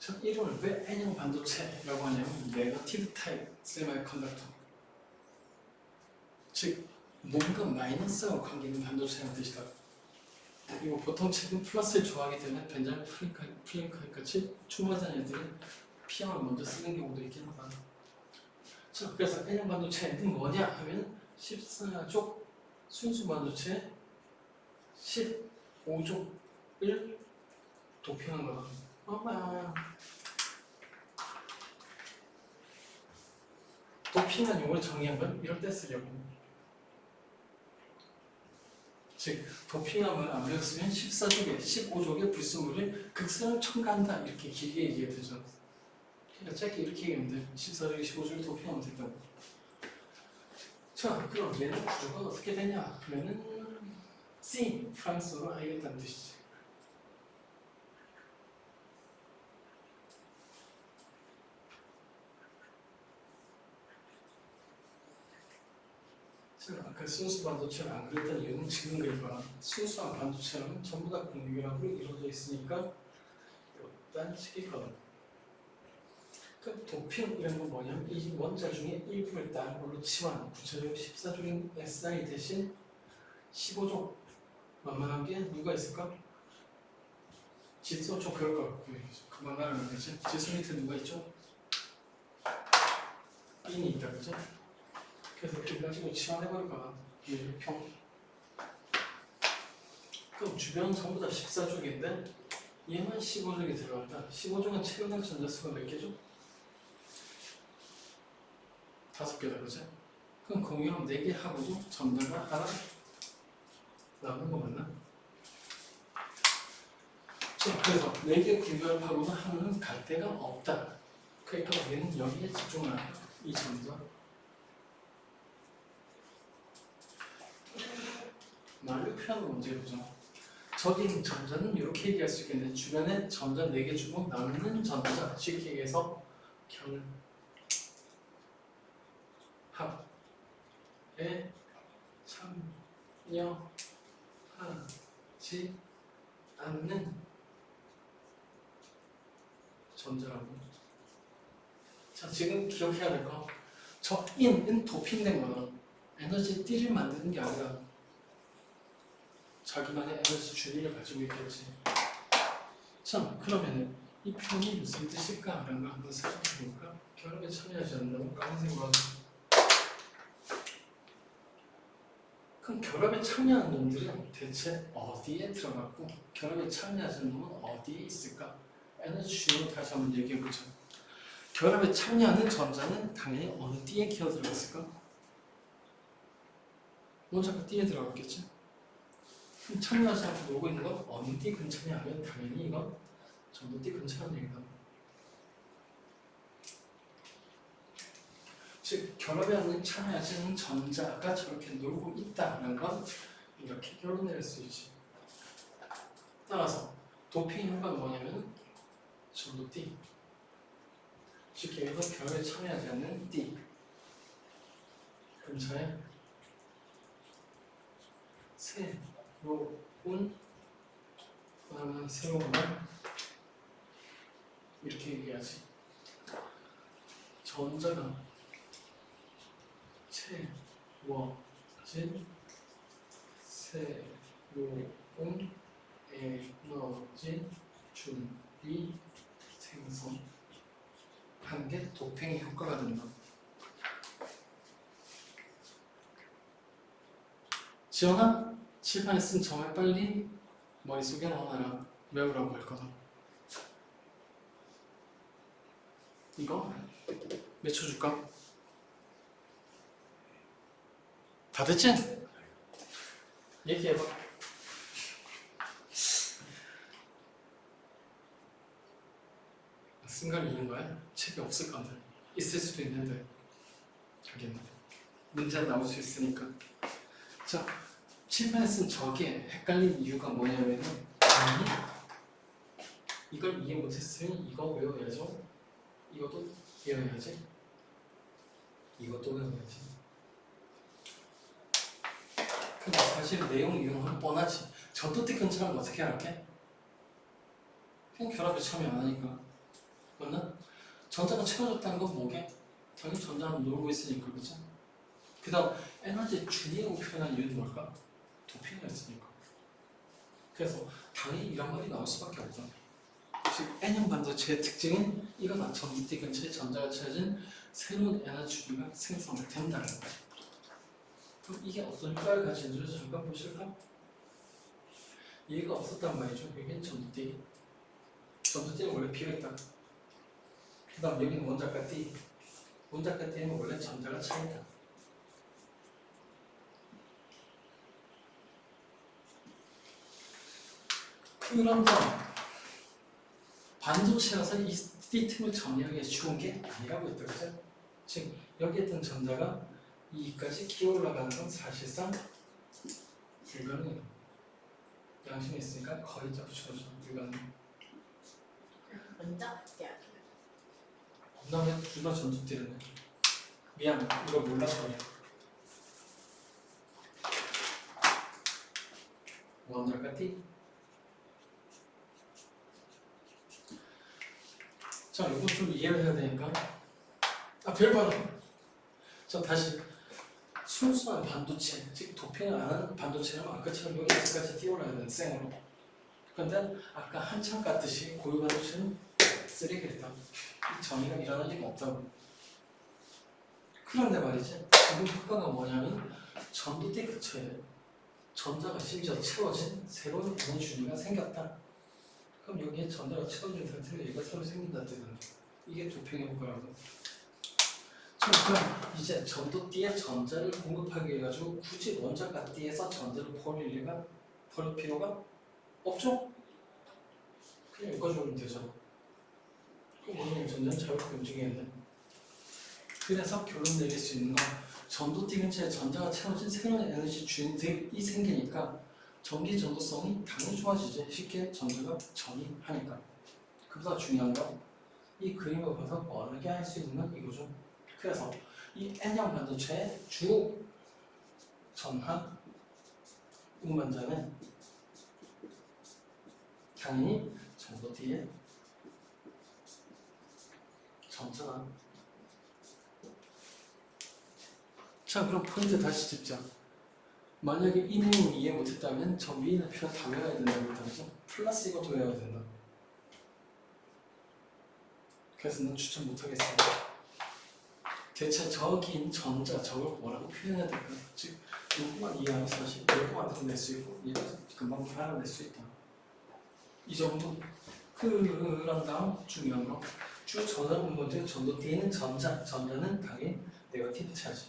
저 이름을 왜 N형 반도체라고 하냐면 네거티브 타입 세미컨덕터, 즉 뭔가 마이너스하고 관계 있는 반도체라는 뜻이다. 그리고 보통 책은 플러스를 좋아하기 때문에 벤자민 프랭클린 같이 충분한 애들은 P형을 먼저 쓰는 경우도 있긴 하다. 자, 그래서 N형 반도체는 뭐냐 하면 14족 순수 반도체 15족을 도핑한 거다. 엄마. 도핑한 용어를 정의한 건 이럴 때 쓰려고. 즉 도핑하면 아무래도 쓰면 14족에 15족의 불순물을 극선을 첨가한다 이렇게 길게 얘기해야 되죠. 그러니까 짧게 이렇게 얘기하면 돼. 14족에 15족을 도핑하면 된다고. 자, 그럼 얘는 구조가 어떻게 되냐 그러면은 C, 프랑스어로 알겠다는 뜻이지. 아까 순수 반도체를 안 그렸던 이유는 지금 그릴거야. 순수한 반도체는 전부 다 공유결합으로 이루어져 있으니까 이딴 식이거든. 그 도핑 이런 건 뭐냐면 이 원자 중에 일부를 다른 걸로 치환, 구체적으로 14족인 Si 대신 15족 만만한 게 누가 있을까? 질소 좀 그럴 것 같고 그만 말하면 되지. 질소 밑에 누가 있죠? 인이 있다 그죠? 그래서 이렇게 가지고 치환해버릴 거야. 평. 그럼 주변 전부 다 14족인데 얘만 15족이 들어갔다. 15족은 채우는 전자수가 몇 개죠? 5개다 그죠? 그럼 공유랑 4개 하고도 전자가 하나 남는 거 맞나? 자, 그래서 4개 구별하고도 하나는 갈 데가 없다. 그러니까 우리는 여기에 집중을 한다. 이 전자. 말로 표현은 문제 보죠. 저긴 전자는 이렇게 얘기할 수 있겠는데 주변에 전자 4개 주고 남는 전자 쉽게 얘기해서 결합에 참여하지 않는 전자라고. 자, 지금 기억해야 될 거. 저 인은 도핑된 거다. 에너지 띠를 만드는 게 아니라 자기만의 에너지 주기를 가지고 있겠지. 자, 그러면 이 표현이 무슨 뜻일까? 라는 걸 한번 생각해 볼까? 결합에 참여하지 않는다고 까만색으로 하죠. 그럼 결합에 참여하는 놈들은 대체 어디에 들어갔고 결합에 참여하지 않는 놈은 어디에 있을까? 에너지 주기로 다시 한번 얘기해 보자. 결합에 참여하는 전자는 당연히 어느 띠에 기어 들어갔을까? 원자가 띠에 들어갔겠지? 그럼 참여하지 않고 놀고 있는 건 어느 띠 근처냐 하면 당연히 이건 전부 띠 근처라는 얘기다. 즉 결합에 없는 참여하지 않는 전자가 저렇게 놀고 있다는 건 이렇게 결론낼 수 있지. 따라서 도핑 효과는 뭐냐면 전부 띠. 쉽게 얘기해서 결합에 참여하지 않는 띠 근처에 새로운 말 이렇게 얘기하지. 전자가 채워진 새로운 에너지 준비 생성한 게 도핑의 효과가 된다. 지원아, 칠판에 쓴 점을 빨리 머릿속에 넣어놔라. 외우라고 할 거다. 이거 몇 초 줄까? 다 됐지? 얘기해봐. 쓴 걸 읽는 거야? 책이 없을 건데. 있을 수도 있는데. 하긴 문제가 나올 수 있으니까. 자, 칠판에 쓴 저게 헷갈린 이유가 뭐냐면은 아니 이걸 이해 못했으면 이거 외워야죠. 이것도 외워야지. 이것도 외워야지. 근데 사실 내용 유형은 뻔하지. 전도띠 근처라면 어떻게 할게? 그냥 결합에 참여 안 하니까 그거는 전자가 채워졌다는 건 뭐게? 당연히 전자는 놀고 있으니까, 그죠? 그 다음 에너지 준이라고 표현한 이유는 뭘까? 도핑을 했으니까. 그래서 당연히 이런 말이 나올 수밖에 없다. 즉 N형 반도체의 특징은 이거다. 전기띠 근처에 전자가 채워진 새로운 에너지 준위가 생성이 된다는 거야. 그럼 이게 어떤 효과를 가지는지 잠깐 보실까? 얘가 없었단 말이죠. 여기는 전도띠. 전도띠는 원래 비어있다. 그 다음 여기는 원자가 띠. 원자가 띠는 원래 전자가 차있다. 그런다. 반도체라서 이 띠 틈을 정리하기 쉬운 게 아니라고 했다. 그죠? 즉 여기 있던 전자가 이까지 기어 올라가는 건 사실상 불가능해요. 양심이 있으니까 거의 잡쳐줘. 불가능. 먼저 할게 아니야. 그다음에 둘다 전투띠르네. 미안, 이거 몰랐어. 원자가 띠. 자, 이거 좀 이해를 해야 되니까. 별바로. 자, 다시 순수한 반도체, 즉 도핑을 안 하는 반도체는 아까처럼 여기까지 띄워놔야 되는 생으로. 근데 아까 한참 같듯이 고유 반도체는 쓰레기다. 정의가 일어날 리가 없다고. 그런데 말이지, 지금 효과가 뭐냐면 전도띠 근처에 전자가 심지어 채워진 새로운 에너지 준위가 생겼다. 그럼 여기에 전자가 채워진 상태로 얘가 새로 생긴다 뜻은 이게 도핑의 효과라고. 그럼 이제 전도띠에 전자를 공급하기 위해 가지고 굳이 원자가 띠에서 전자를 버릴 필요가 없죠? 그냥 여기까지 되죠. 그럼 오늘 전자는 자유롭게 움직이는데. 그래서 결론 내릴 수 있는 건 전도띠 근처에 전자가 채워진 새로운 에너지 주인들이 생기니까 전기 전도성이 당연히 좋아지지. 쉽게 전자가 전이하니까. 그보다 중요한 건 이 그림을 봐서 뻔하게 할 수 있는 건 이거죠. 그래서 이 N형 반도체의 주 전하 운반자는 당연히 전도띠의 전자다. 자, 그럼 포인트 다시 짚자. 만약에 이 내용을 이해 못했다면 저 위에 있는 표현 다 외워야 된다고 했다면서 플러스 이것도 외워야 된다. 그래서 난 추천 못하겠어. 대체 저긴 전자 저걸 뭐라고 표현해야 될까? 즉 이것만 이해하면 사실 이것도 만들어낼 수 있고 얘도 금방 알아낼 수 있다. 이 정도. 그런 다음 중요한 거 주 전하는 문제 전도띠는 전자는 당연히 네거티브 차지.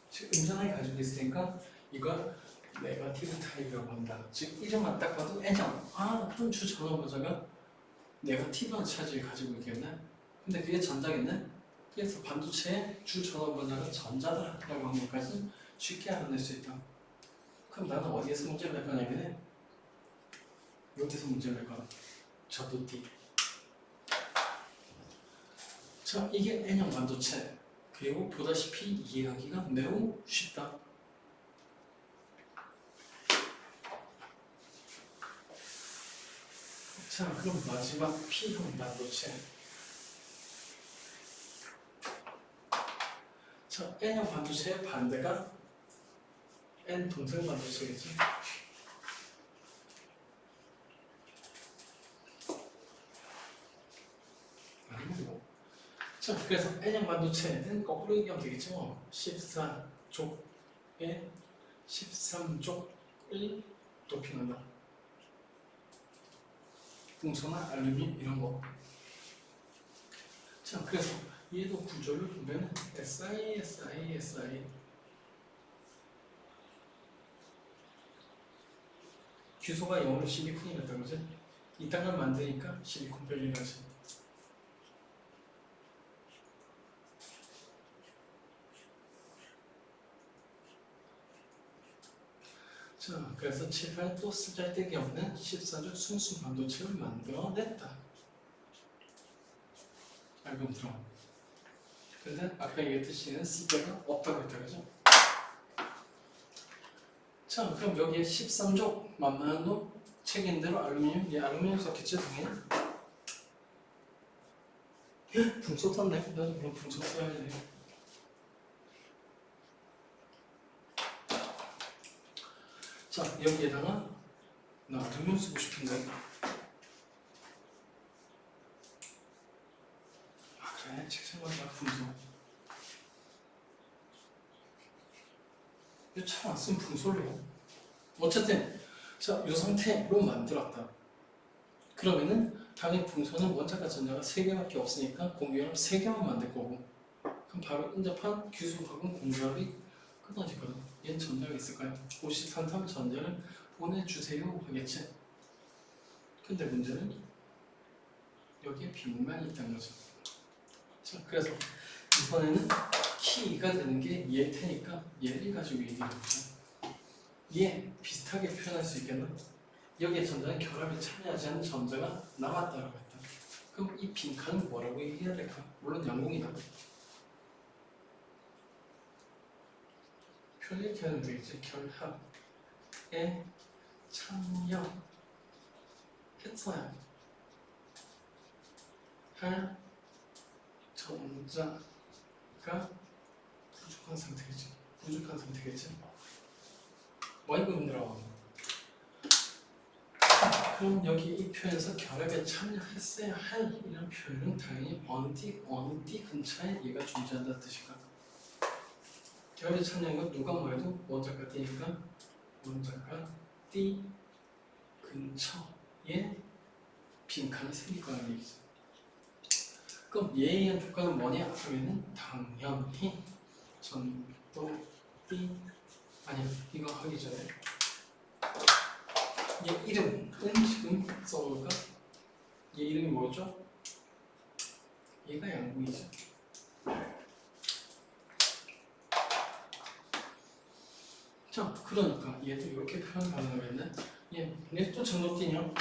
즉 음전하게 가지고 있으니까 이걸 네거티브 타입이라고 한다. 즉 이름만 딱 봐도 N형. 그럼 주 전원부자가 네거티브한 차지를 가지고 있겠네. 근데 그게 전자겠네. 그래서 반도체의 주 전원부자가 전자다라고 하는 것까지 쉽게 알아낼 수 있다. 그럼 나는 어디에서 문제를 낼 거냐면 여기서 문제를 낼 거야. 전도띠. 자, 이게 N형 반도체. 그리고 보다시피 이해하기가 매우 쉽다. 자, 그럼 마지막 P형 반도체. 자, N형 반도체의 반대가 N 동생 반도체겠죠. 아니고. 자, 그래서 N형 반도체는 거꾸로 얘기하면 되겠죠. 14족에 13족을 도핑한다. 풍소나 알루미늄 이런 거. 자, 그래서 얘도 구조를 보면 Si 규소가 영어로 실리콘이랬다 그지? 이 땅을 만드니까 실리콘밸리라지. 자, 그래서 7, 8 또 쓰잘데기 없는 14족 순수 반도체를 만들어냈다. 알고 들어. 근데 아까 얘기했듯이 얘는 쓸데가 없다고 했다 그죠? 자, 그럼 여기에 13족 만만한 놈 책인 대로 알루미늄? 얘 알루미늄 썼겠지 당연히? 붕소 떴네? 나도 그럼 붕소 써야지. 자 여기에다가 나 알루미늄 쓰고 싶은데 아 그래 책상마다 붕소 이거 참 안 쓰면 붕소를 어쨌든 자, 이 상태로 만들었다. 그러면은 당연히 붕소는 원자과 전자가 3개밖에 없으니까 공유합을 3개만 만들 거고 그럼 바로 인접한 규수박은 공유합이 끊어지거든. 얘는 전자가 있을까요? 호시탄탄 전자를 보내주세요 하겠지. 근데 문제는 여기에 빈만이 있다는 거죠. 자, 그래서 이번에는 키가 되는 게 얘일 테니까 얘를 가지고 얘기해보자. 얘 비슷하게 표현할 수 있겠나? 여기에 전자는 결합에 참여하지 않는 전자가 남았다라고 했다. 그럼 이 빈칸은 뭐라고 얘기해야 될까? 물론 양공이다. 표현 이렇게 하면 되겠지. 결합에 참여했어야 할 전자가 부족한 상태겠지. 부족한 상태겠지. 뭐 이거 힘들어. 그럼 여기 이 표현에서 결합에 참여했어야 할 이런 표현은 당연히 어디 근처에 얘가 존재한다는 뜻일까? 결합에 참여한 건 누가 뭐해도 원자가 D니까 원자가 D 근처에 빈칸이 생길 거라는 얘기죠. 그럼 얘에 의한 조건은 뭐냐 하면은 당연히 전도 D 아니야 이거 하기 전에 얘 이름은 지금 써볼까? 얘 이름이 뭐였죠? 얘가 양궁이죠. 자, 그러니까 얘도 이렇게 표현 가능하겠네. 얘 또 전도띠냐?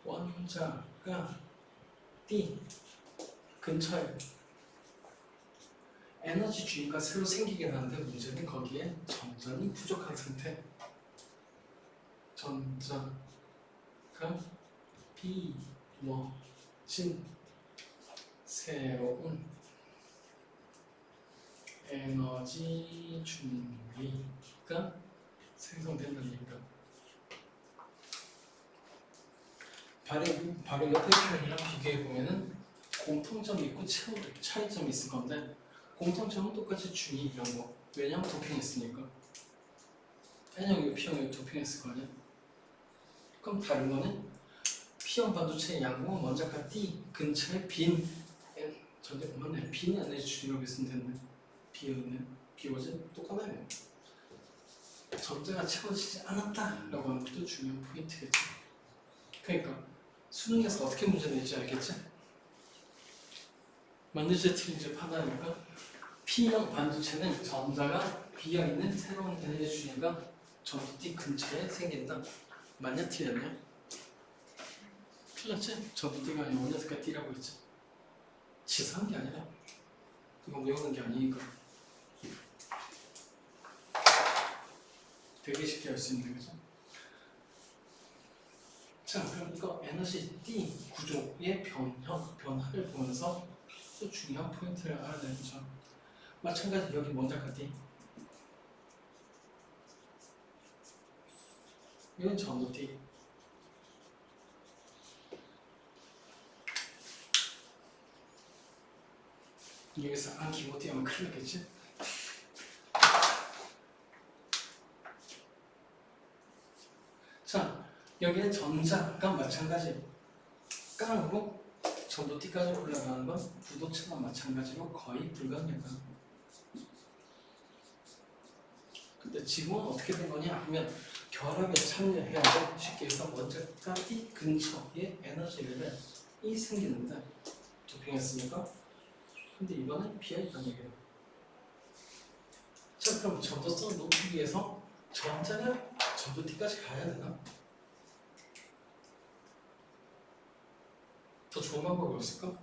원자가 D 근처에 에너지 주위가 새로 생기긴 하는데 문제는 거기에 전자는 부족한 상태. 전자가 비워진 새로운 에너지 주위가 생성된다는 얘기다. 바로 옆에 표현이랑 비교해보면은 공통점이 있고 차이점이 있을 건데 공통점은 똑같이 중이 이런 거. 왜냐면 도핑했으니까. N형이고 P형이고 도핑했을 거 아니야? 그럼 다른 거는 P형 반도체의 양공은 원자가 D 근처에 빈 전자 맞네. 빈 에너지 주위라고 했으면 됐네. 비워진 똑같아요. 전자가 채워지지 않았다라고 하는 것도 중요한 포인트겠지. 그러니까 수능에서 어떻게 문제 낼지 알겠지? 맞는지 틀린지 판단하니까 P형 반도체는 전자가 비어있는 새로운 에너지 주위가 전도 D 근처에 생긴다. 맞냐 틀렸냐? 틀렸지? 전도 D가 아니라 원자가 D라고 했지. 치사한 게 아니라 이거 외우는 게 아니니까 되게 쉽게 할 수 있는 거죠. 자, 그럼 이거 에너지 D 구조의 변화를 보면서 또 중요한 포인트를 알아야 되죠. 마찬가지 여기 원자가 D 이건 전도 D 여기서 안 기모티 하면 큰일 나겠지? 자, 여기에 전자가 마찬가지 깡으로 전도 T까지 올라가는 건 부도체랑 마찬가지로 거의 불가능하다. 근데 지금은 어떻게 된 거냐 하면 결합에 참여해야 돼. 쉽게 해서 원자가 D 근처에 에너지 레벨이 생기는데 도핑했으니까 근데 이거는 비어있다는 얘기예요. 자, 그럼 전도성을 높이기 위해서 전자가 전도 T까지 가야 되나? 더 좋은 방법이 없을까?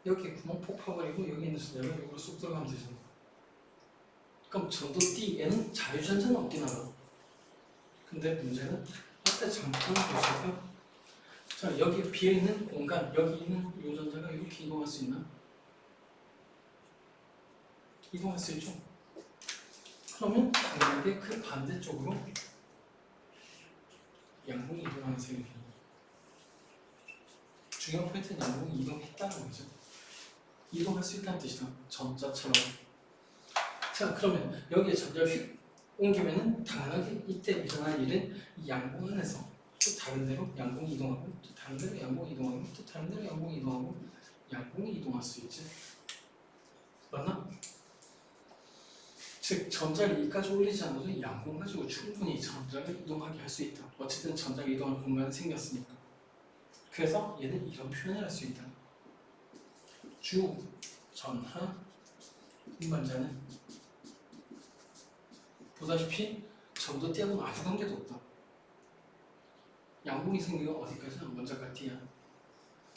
여기 구멍 폭 파버리고 여기 있는 전자를 여기로 쏙 들어가면 되잖아. 그럼 전도 D에는 자유전자는 없긴 하다. 근데 문제는 앞에 잠깐 보실까? 자, 여기 비어있는 공간, 여기 있는 이 전자가 이렇게 이동할 수 있나? 이동할 수 있죠? 그러면 당연하게 그 반대쪽으로 양봉이 이동하는 셈이에요. 중요한 포인트는 양봉이 이동했다는 거죠. 이동할 수 있다는 뜻이다. 전자처럼. 자, 그러면 여기에 전자를 휙 옮기면은 당연하게 이때 일어날 일은 이 양봉 안에서 또 다른 데로 양봉이 이동하고 또 다른 데로 양봉이 이동하고 또 다른 데로 양봉이 이동하고 양봉이 이동할 수 있지. 맞나? 즉 전자를 이까지 올리지 않아도 양봉 가지고 충분히 전자를 이동하게 할 수 있다. 어쨌든 전자가 이동할 공간이 생겼으니까. 그래서 얘는 이런 표현을 할 수 있다. 주, 전하, 운반자는 보다시피 전도 D하고는 아무 관계도 없다. 양봉이 생기면 어디까지나 원자가 D야.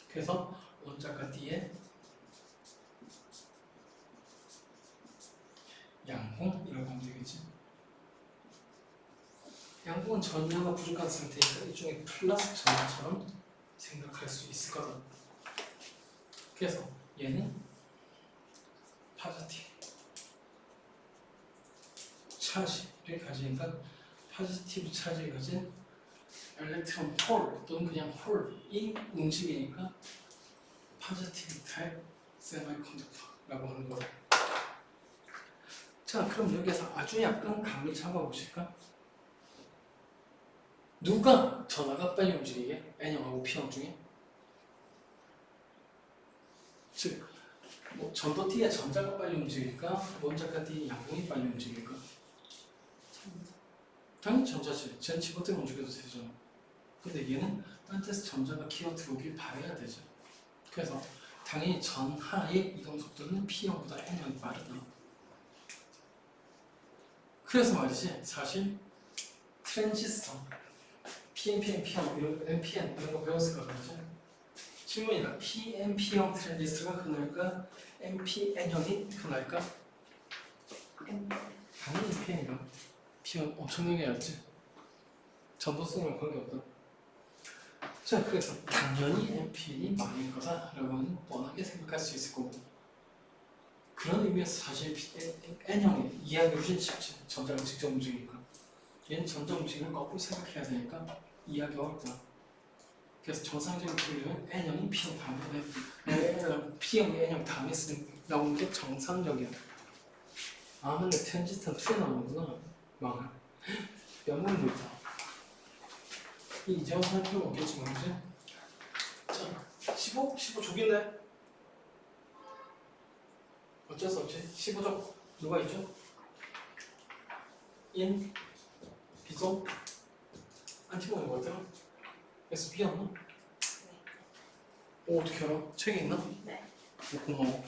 그래서 원자가 D에 양봉이라고 하면 되겠지. 양봉은 전자가 부족한 상태니까 일종의 플러스 전자처럼 생각할 수 있을 거다. 그래서 얘는 파지티브 차지를 가지니까 파지티브 차지를 가진 엘렉트론 홀 또는 그냥 홀이 움직이니까 파지티브 타입 세미컨덕터라고 하는 거다. 자, 그럼 여기서 아주 약간 감을 잡아보실까? 누가 전하가 빨리 움직이게? N형하고 P형 중에? 즉, 뭐 전도 D의 전자가 빨리 움직일까? 원자가 D의 양봉이 빨리 움직일까? 당연히 전자지. 쟤는 집어대면 움직여도 되잖아. 근데 얘는 딴 데서 전자가 기어 들어오길 바라야 되죠. 그래서 당연히 전하의 이동 속도는 P형보다 N형이 빠르다. 그래서 말이지, 사실 트랜지스터 PNP, NP형, NPN 이런 거 배웠을 거죠. 질문이다. PNP형 트랜지스터가 흔할까? NPN형이 흔할까? 당연히 NPN이다. P형 엄청나게 얇지. 전도성이랑 관계없다. 자, 그래서 당연히 NPN이 많은 거다라고는 뻔하게 생각할 수 있을 거고, 그런 의미에서 사실 N형의 이해하기 훨씬 쉽지. 전자가 직접 움직이니까. 얘는 전자 움직이는 거꾸로 생각해야 되니까 이해하기 어렵다. 그래서 정상적인 분류는 N형이 P형 다음에 P형이 N형 다음에 나오는 게 정상적이야. 아, 근데 트랜지스터는 2에 나오는구나. 망할. 연봉도 있다. 이제 할 필요가 없겠지만, 그지? 자, 15? 15 족인데? 어쩔 수 없지. 15족 누가 있죠? 인, 비소, 안티모니 뭐였더라? SP였나? 오, 어떻게 알아? 책에 있나? 네. 오, 고마워.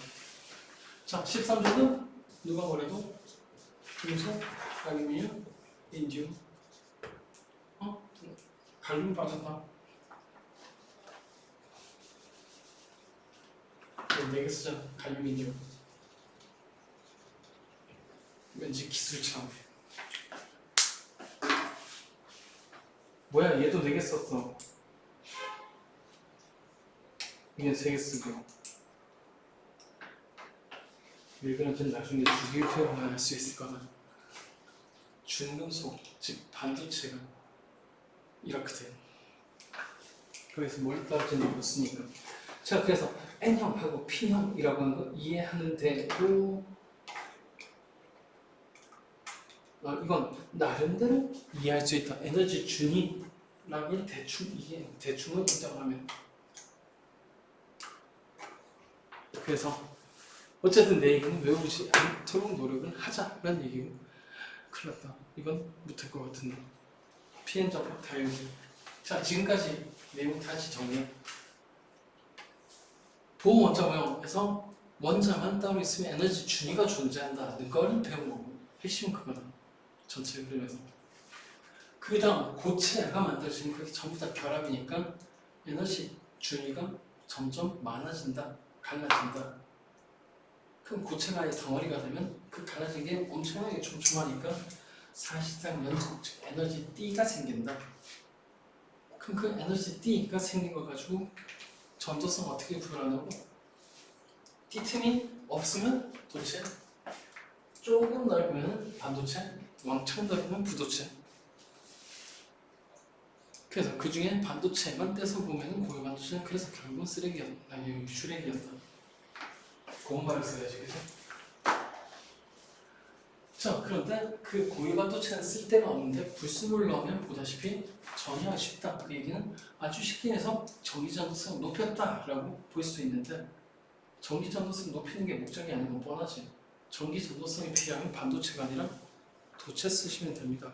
자, 13조는 누가 뭐래도 금속, 알루미늄, 인디움. 갈륨 빠졌다. 네 개 쓰자. 갈륨, 인디움. 왠지 기술참. 뭐야, 얘도 4개 썼어. 얘는 3개 쓰고. 왜 그런지 나중에 2개의 표현을 할 수 있을 거다. 중금속, 즉 반도체가 이렇게 돼. 그래서 뭘 따지는 묻으니까. 자, 그래서 N형하고 P형이라고 하는 거 이해하는 대로 이건 나름대로 이해할 수 있다. 에너지 준위라는 대충은 인정하면. 그래서 어쨌든 내 얘기는 외우지 않도록 노력을 하자라는 얘기고. 큰일 났다. 이건 못할 것 같은데. PN적 다이어지. 자, 지금까지 내용 다시 정리해. 보원자 모형에서 원자만 따로 있으면 에너지 준위가 존재한다는 걸 배운 거고, 핵심은 그거다. 전체 흐름에서. 그 다음 고체가 만들어지는 그게 전부 다 결합이니까 에너지 준위가 점점 많아진다, 갈라진다. 그럼 고체가 아닌 덩어리가 되면 그 갈라진 게 엄청나게 촘촘하니까 사실상 연속적 에너지 D가 생긴다. 그럼 그 에너지 D가 생긴 거 가지고 전도성 어떻게 구별하냐고? D 틈이 없으면 도체, 조금 넓으면 반도체, 왕창 넓으면 부도체. 그래서 그 중에 반도체만 떼서 보면 고유 반도체는 그래서 결국은 쓰레기였다. 아니 슈렉이었다. 고운 말을 써야지, 그죠? 자, 그런데 그 고유 반도체는 쓸 데가 없는데 불순물을 넣으면 보다시피 전혀 쉽다. 그 얘기는 아주 쉽게 해서 전기전도성을 높였다라고 볼 수 있는데 전기전도성을 높이는 게 목적이 아닌 건 뻔하지. 전기전도성이 필요하면 반도체가 아니라 도체 쓰시면 됩니다.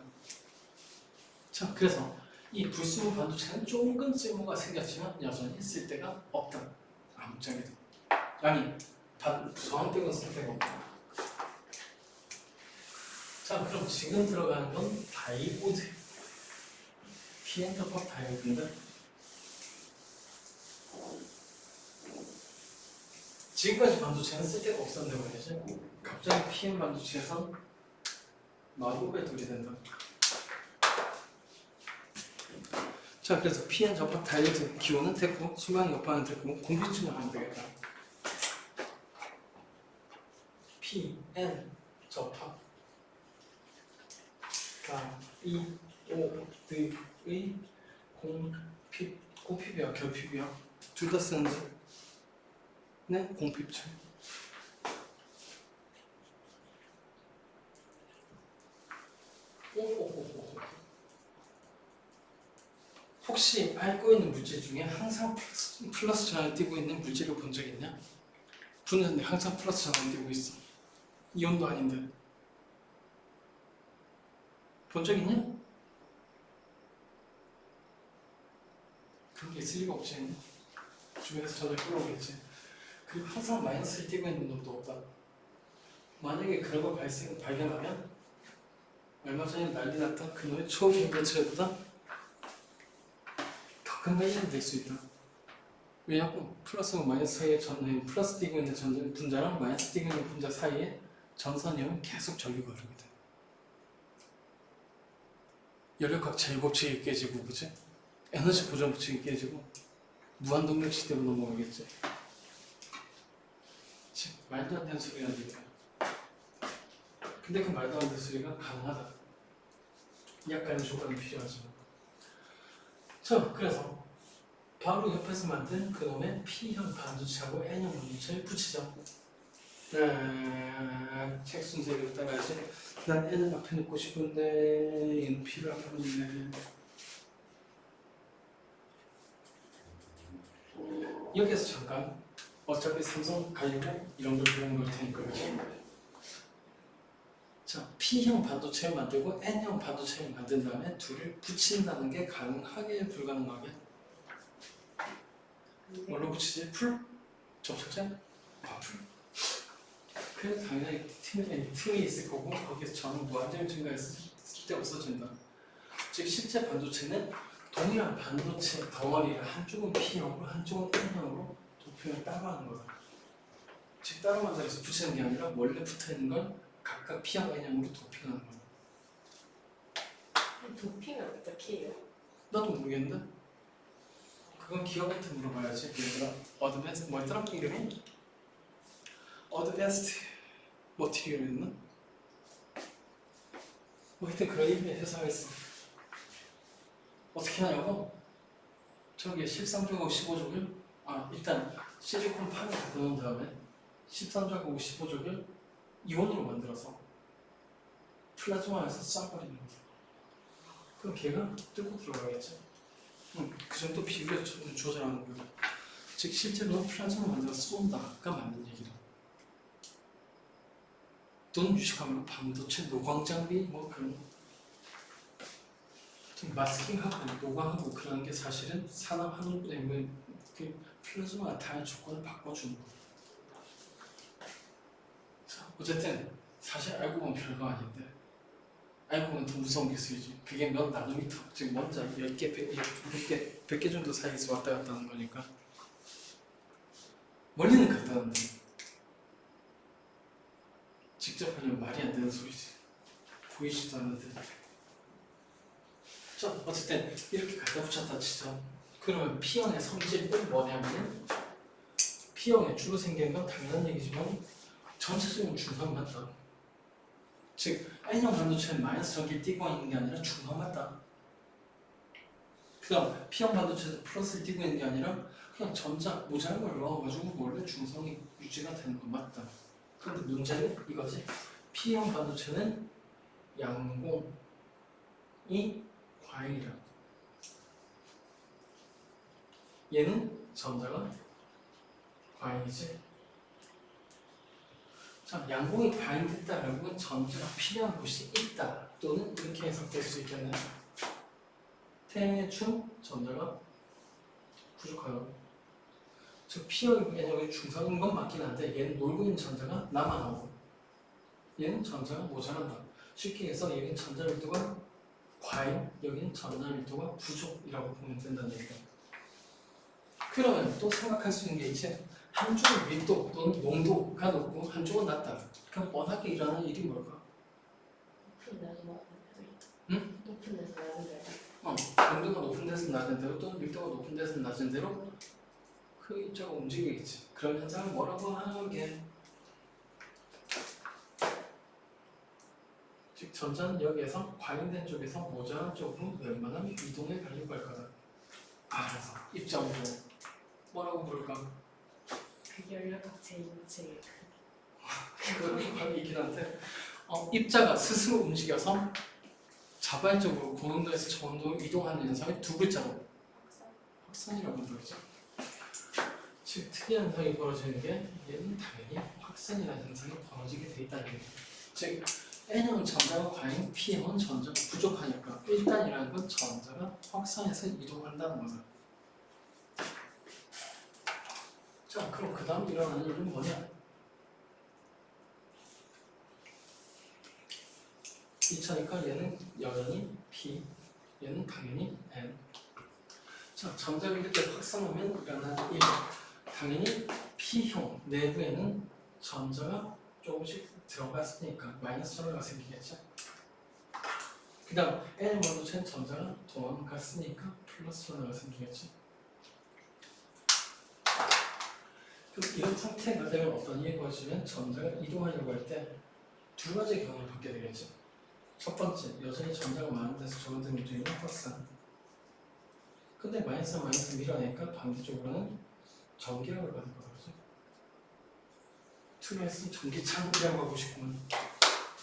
자, 그래서 이 불순물 반도체는 조금 쓸모가 생겼지만 여전히 쓸 데가 없다. 아무짝에도. 아니, 부서한 빼고는 쓸 데가 없다. 자, 그럼 지금 들어가는 건 다이오드. PN접합 다이오드인데 지금까지 반도체는 쓸 데가 없었는데 말이지. 갑자기 PM 반도체에서 마법의 돌이 된다. 자, 그래서 PN 접합 다이오드 기호는 됐고 수광 옆방은 됐고 공비층을 하면 되겠다. PN 접합 다이오드의 공핍이야 결핍이야 둘 다 쓰는데 네? 공핍층. 혹시 알고 있는 물질 중에 항상 플러스 전환을 띄고 있는 물질을 본 적 있냐? 분자인데 항상 플러스 전환을 띄고 있어. 이온도 아닌데. 본 적 있냐? 그런 게 있을 리가 없지. 주변에서 전혀 끌어오겠지. 그리고 항상 마이너스를 띄고 있는 놈도 없다. 만약에 그런 걸 발견하면 얼마 전에 난리 났던 그놈의 초기인배체보다 더 큰 관련이 될 수 있다. 왜냐고 플러스와 마이너스 사이에 플러스 띄고 있는 분자랑 마이너스 띄고 있는 분자 사이에 전선이면 계속 전류가 흐르게 돼. 연력학 제일법칙이 깨지고, 그치? 에너지 보존 법칙이 깨지고 무한동력 시대로 넘어가겠지. 즉 말도 안 되는 소리가 들려. 근데 그 말도 안 되는 소리가 가능하다. 약간의 조건이 필요하지만. 자, 그래서 바로 옆에서 만든 그놈의 P형 반도체하고 N형 반도체를 붙이자. 책 순서를 따라야지. 난 N을 앞에 놓고 싶은데 얘는 P를 앞에 놓네. 여기서 잠깐 어차피 삼성 가지고 이런 걸 배우는 걸 테니까. 자, P형 반도체를 만들고 N형 반도체를 만든 다음에 둘을 붙인다는 게 가능하게 불가능하게? 뭘로 붙이지? 풀? 접촉점? 풀? 그래서 당연히 틈이 있을 거고 거기서 저는 무한정 증가했을 때 없어진다. 즉 실제 반도체는 동일한 반도체 덩어리를 한쪽은 P형으로 한쪽은 N형으로 도표를 따로 하는 거다. 즉 따로 만들어서 붙이는 게 아니라 원래 붙어있는 걸 각각 P형, N형으로 도핑하는 거다. 도핑은 어떻게 해요? 나도 모르겠는데? 그건 기업한테 물어봐야지. 얘들아, 어드밴스트 뭐였더라? 이름이? 어드밴스트 머티리얼이었나? 뭐 하여튼 그런 의미의 회사가 있어. 어떻게 하냐고? 저기 13조각 15조를 일단 실리콘 판을 갖다 놓은 다음에 13조각 15조를 이온으로 만들어서 플라즈마 안에서 쏴버리는 거죠. 그럼 걔가 뚫고 들어가겠지. 그 정도 비율에 조절하는 거예요. 즉 실제로 플라즈마 만들어서 쏜다가 맞는 얘기다. 또는 유식함으로 반도체 노광 장비 뭐 그런 마스킹하고 노광하고 그런 게 사실은 산업 한국의 그 플라즈마가 다른 조건을 바꿔주는 거예요. 자, 어쨌든 사실 알고 보면 별거 아닌데 알고 보면 더 무서운 기술이지. 그게 몇 나노미터, 즉 원자 10개, 100개 정도 사이에서 왔다 갔다 하는 거니까 원리는 같다는데 직접 하려면 말이 안 되는 소리지. 보이지도 않는데. 자, 어쨌든 이렇게 갖다 붙였다 치죠. 그러면 P형의 성질은 뭐냐면 P형에 주로 생기는 건 당연한 얘기지만 전체적으로 중간 맞다. 즉 N형 반도체는 마이너스 전기 띄고 있는 게 아니라 중간 맞다. 그 다음 P형 반도체도 플러스를 띄고 있는 게 아니라 그냥 전자 모자란 걸 넣어가지고 원래 중성이 유지가 되는 건 맞다. 근데 문제는 이거지. P형 반도체는 양공이 과잉이라. 얘는 전자가 과잉이지. 자, 양공이 과잉됐다라는 건 전자가 필요한 곳이 있다. 또는 이렇게 해석될 수 있겠네. 대충 전자가 부족하다고. 즉 P형의 중성인 건 맞긴 한데 얘는 놀고 있는 전자가 남아나고 얘는 전자가 모자란다. 쉽게 해서 여기는 전자 밀도가 과잉, 여기는 전자 밀도가 부족이라고 보면 된다는 얘기다. 그러면 또 생각할 수 있는 게 있지. 한쪽은 밀도 또는 농도가 높고 한쪽은 낮다. 그럼 뻔하게 일어나는 일이 뭘까? 높은 데서 낮은 응? 높은 데서 낮은 데. 농도가 높은 데서 낮은 대로 또는 밀도가 높은 데서 낮은 대로 그 입자가 움직이겠지. 그런 현상을 뭐라고 하는 게 즉 전자는 여기에서 과잉된 쪽에서 모자란 쪽으로 웬만하면 이동해 가려고 할 거다. 알아서 입자 운동 뭐라고 부를까? 그 연료각체 인체. 그런 관이 있긴 한데 입자가 스스로 움직여서 자발적으로 고농도에서 저온도로 이동하는 현상이 두 글자로 확산이라고 부르죠. 즉 특이한 현상이 벌어지는 게 얘는 당연히 확산이라는 현상이 벌어지게 돼 있다는 얘기예요. 즉 N형은 전자가 과잉, P형은 전자가 부족하니까 일단이라는 건 전자가 확산해서 이동한다는 거다. 자, 그럼 그 다음 일어나는 일은 뭐냐? 이차니까 얘는 여전히 P, 얘는 당연히 N. 자, 전자가 이렇게 확산하면 일어나는 일, 당연히 P형 내부에는 전자가 조금씩 들어갔으니까 마이너스 전화가 생기겠죠. 그 다음 N 반도체는 전자가 도망갔으니까 플러스 전화가 생기겠죠. 그럼 이런 상태가 되면 어떤 일이 벌어지면 전자가 이동하려고 할 때 두 가지 경우를 받게 되겠죠. 첫 번째, 여전히 전자가 많은 데서 적은데 움직이는 확산. 근데 마이너스 밀어내니까 반대쪽으로는 전기력을 받을 거다. 그죠? 투명했으면 전기창이라고 하고 싶구만.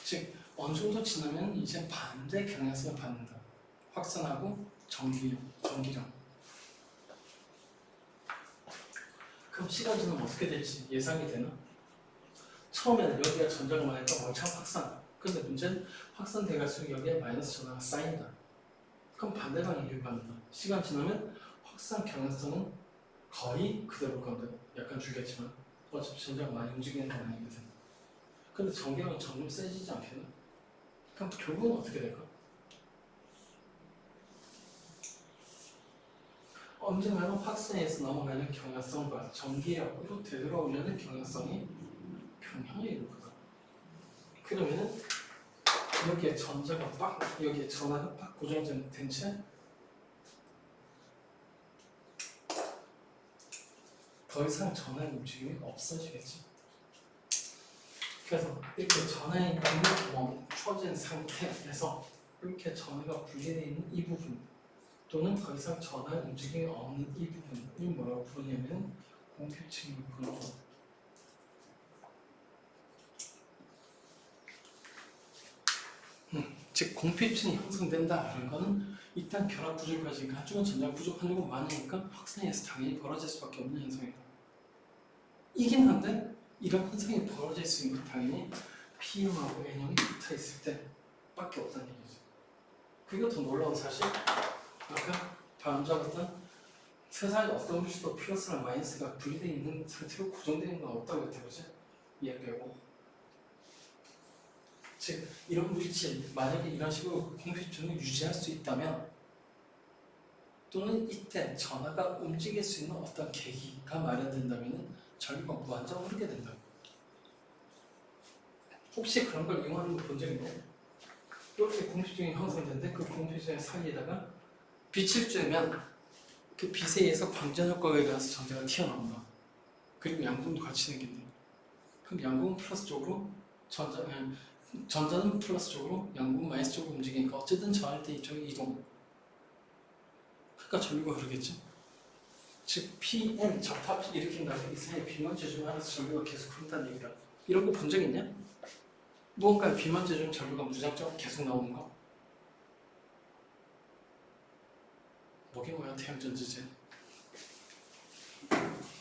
즉 어느 정도 지나면 이제 반대 경향성을 받는다. 확산하고 전기력. 그럼 시간 지나면 어떻게 될지 예상이 되나? 처음에는 여기가 전자가 많으니까 왕창 확산. 근데 문제는 확산돼 갈수록 여기에 마이너스 전화가 쌓인다. 그럼 반대 방향을 받는다. 시간 지나면 확산 경향성은 거의 그대로 건데 약간 줄겠지만 어차피 전자가 많이 움직이는 방향이거든. 근데 전기력은 점점 세지지 않겠나? 그럼 결국은 어떻게 될까? 언젠가는 확산에서 넘어가는 경향성과 전기력으로 되돌아오려는 경향성이 평형에 이룰 거다. 그러면은 여기에 전자가 빡, 여기에 전하가 빡 고정된 채 더 이상 전하의 움직임이 없어지겠지. 그래서 이렇게 전하의 힘이 멈춰진 상태에서 이렇게 전하가 분리되어 있는 이 부분 또는 더 이상 전하의 움직임이 없는 이 부분을 뭐라고 부르냐면 공필층이라고 부르는 거. 즉 공필층이 형성된다라는 거는 일단 결합 부족하지니까 한쪽은 전자가 부족한 쪽은 많으니까 확산해서 당연히 벌어질 수밖에 없는 현상이다. 이긴 한데 이런 현상이 벌어질 수 있는 건 당연히 P형하고 N형이 붙어있을 때밖에 없다는 얘기죠. 그게 더 놀라운 사실, 아까 방금 잡았던 세상에 어떤 물질도 플러스랑 마이너스가 분리되어 있는 상태로 고정되어 있는 건 없다고 했다, 그지? 얘 빼고. 즉 이런 물질, 만약에 이런 식으로 공필층을 유지할 수 있다면 또는 이때 전하가 움직일 수 있는 어떤 계기가 마련된다면 전류가 무한정으로 흐르게 된다. 혹시 그런 걸 이용하는 거 본 적 있나요? 이렇게 공식중이 형성되는데 그 공식중 사이에다가 빛을 쬐면 그 빛에 의해서 방전 효과가 일어나서 전자가 튀어나온다. 그리고 양분도 같이 생긴대. 그럼 양분은 플러스 쪽으로 전자는 플러스 쪽으로 양분은 마이너스 쪽으로 움직이니까 어쨌든 저할 때 이쪽이 이동. 그러니까 전류가 흐르겠죠. 즉 PM 접합 일으킨다고 이 사이에 비만 제중 하나서 전류가 계속 흐른다는 얘기다. 이런 거 본 적 있냐? 무언가에 비만 제중 전류가 무작정 계속 나오는 거. 뭐게 뭐야 태양전지제.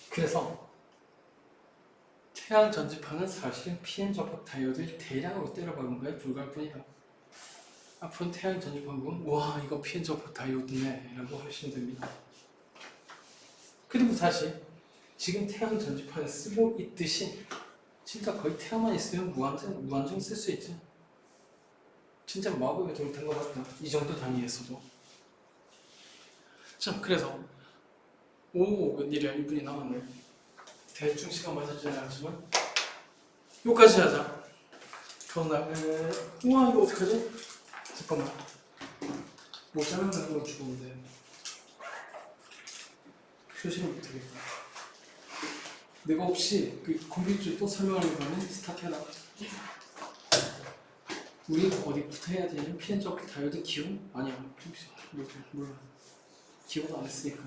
그래서 태양 전지판은 사실 PM 접합 다이오드를 대량으로 때려박은 거에 불과할 뿐이다. 앞으로 태양 전지판 보면 와 이거 PM 접합 다이오드네 라고 하시면 됩니다. 그리고 사실 지금 태양 전지판에 쓰고 있듯이 진짜 거의 태양만 있으면 무한정 쓸 수 있죠. 진짜 마법의 돌탄 것 같다. 이 정도 단위에서도. 자 그래서 오 웬일이야 1분이 남았네. 대충 시간 맞아주진 않지만 여기까지 하자. 그러나 우와 이거 어떡하지? 잠깐만 모자란 거 죽었는데 표시를 못하겠다. 내가 혹시 그 컴퓨터 또 설명하려고 하면 스타트해라. 우리 어디부터 해야 되냐면 PN적 다이오드 기호? 아니야 몰라 기호도 안 했으니까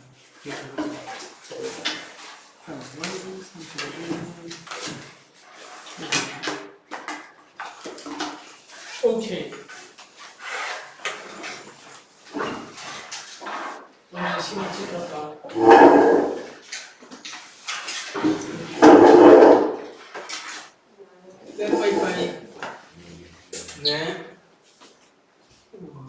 오케이. 오늘 시간 찍었다. 네, 빠이빠이. 네. 우와.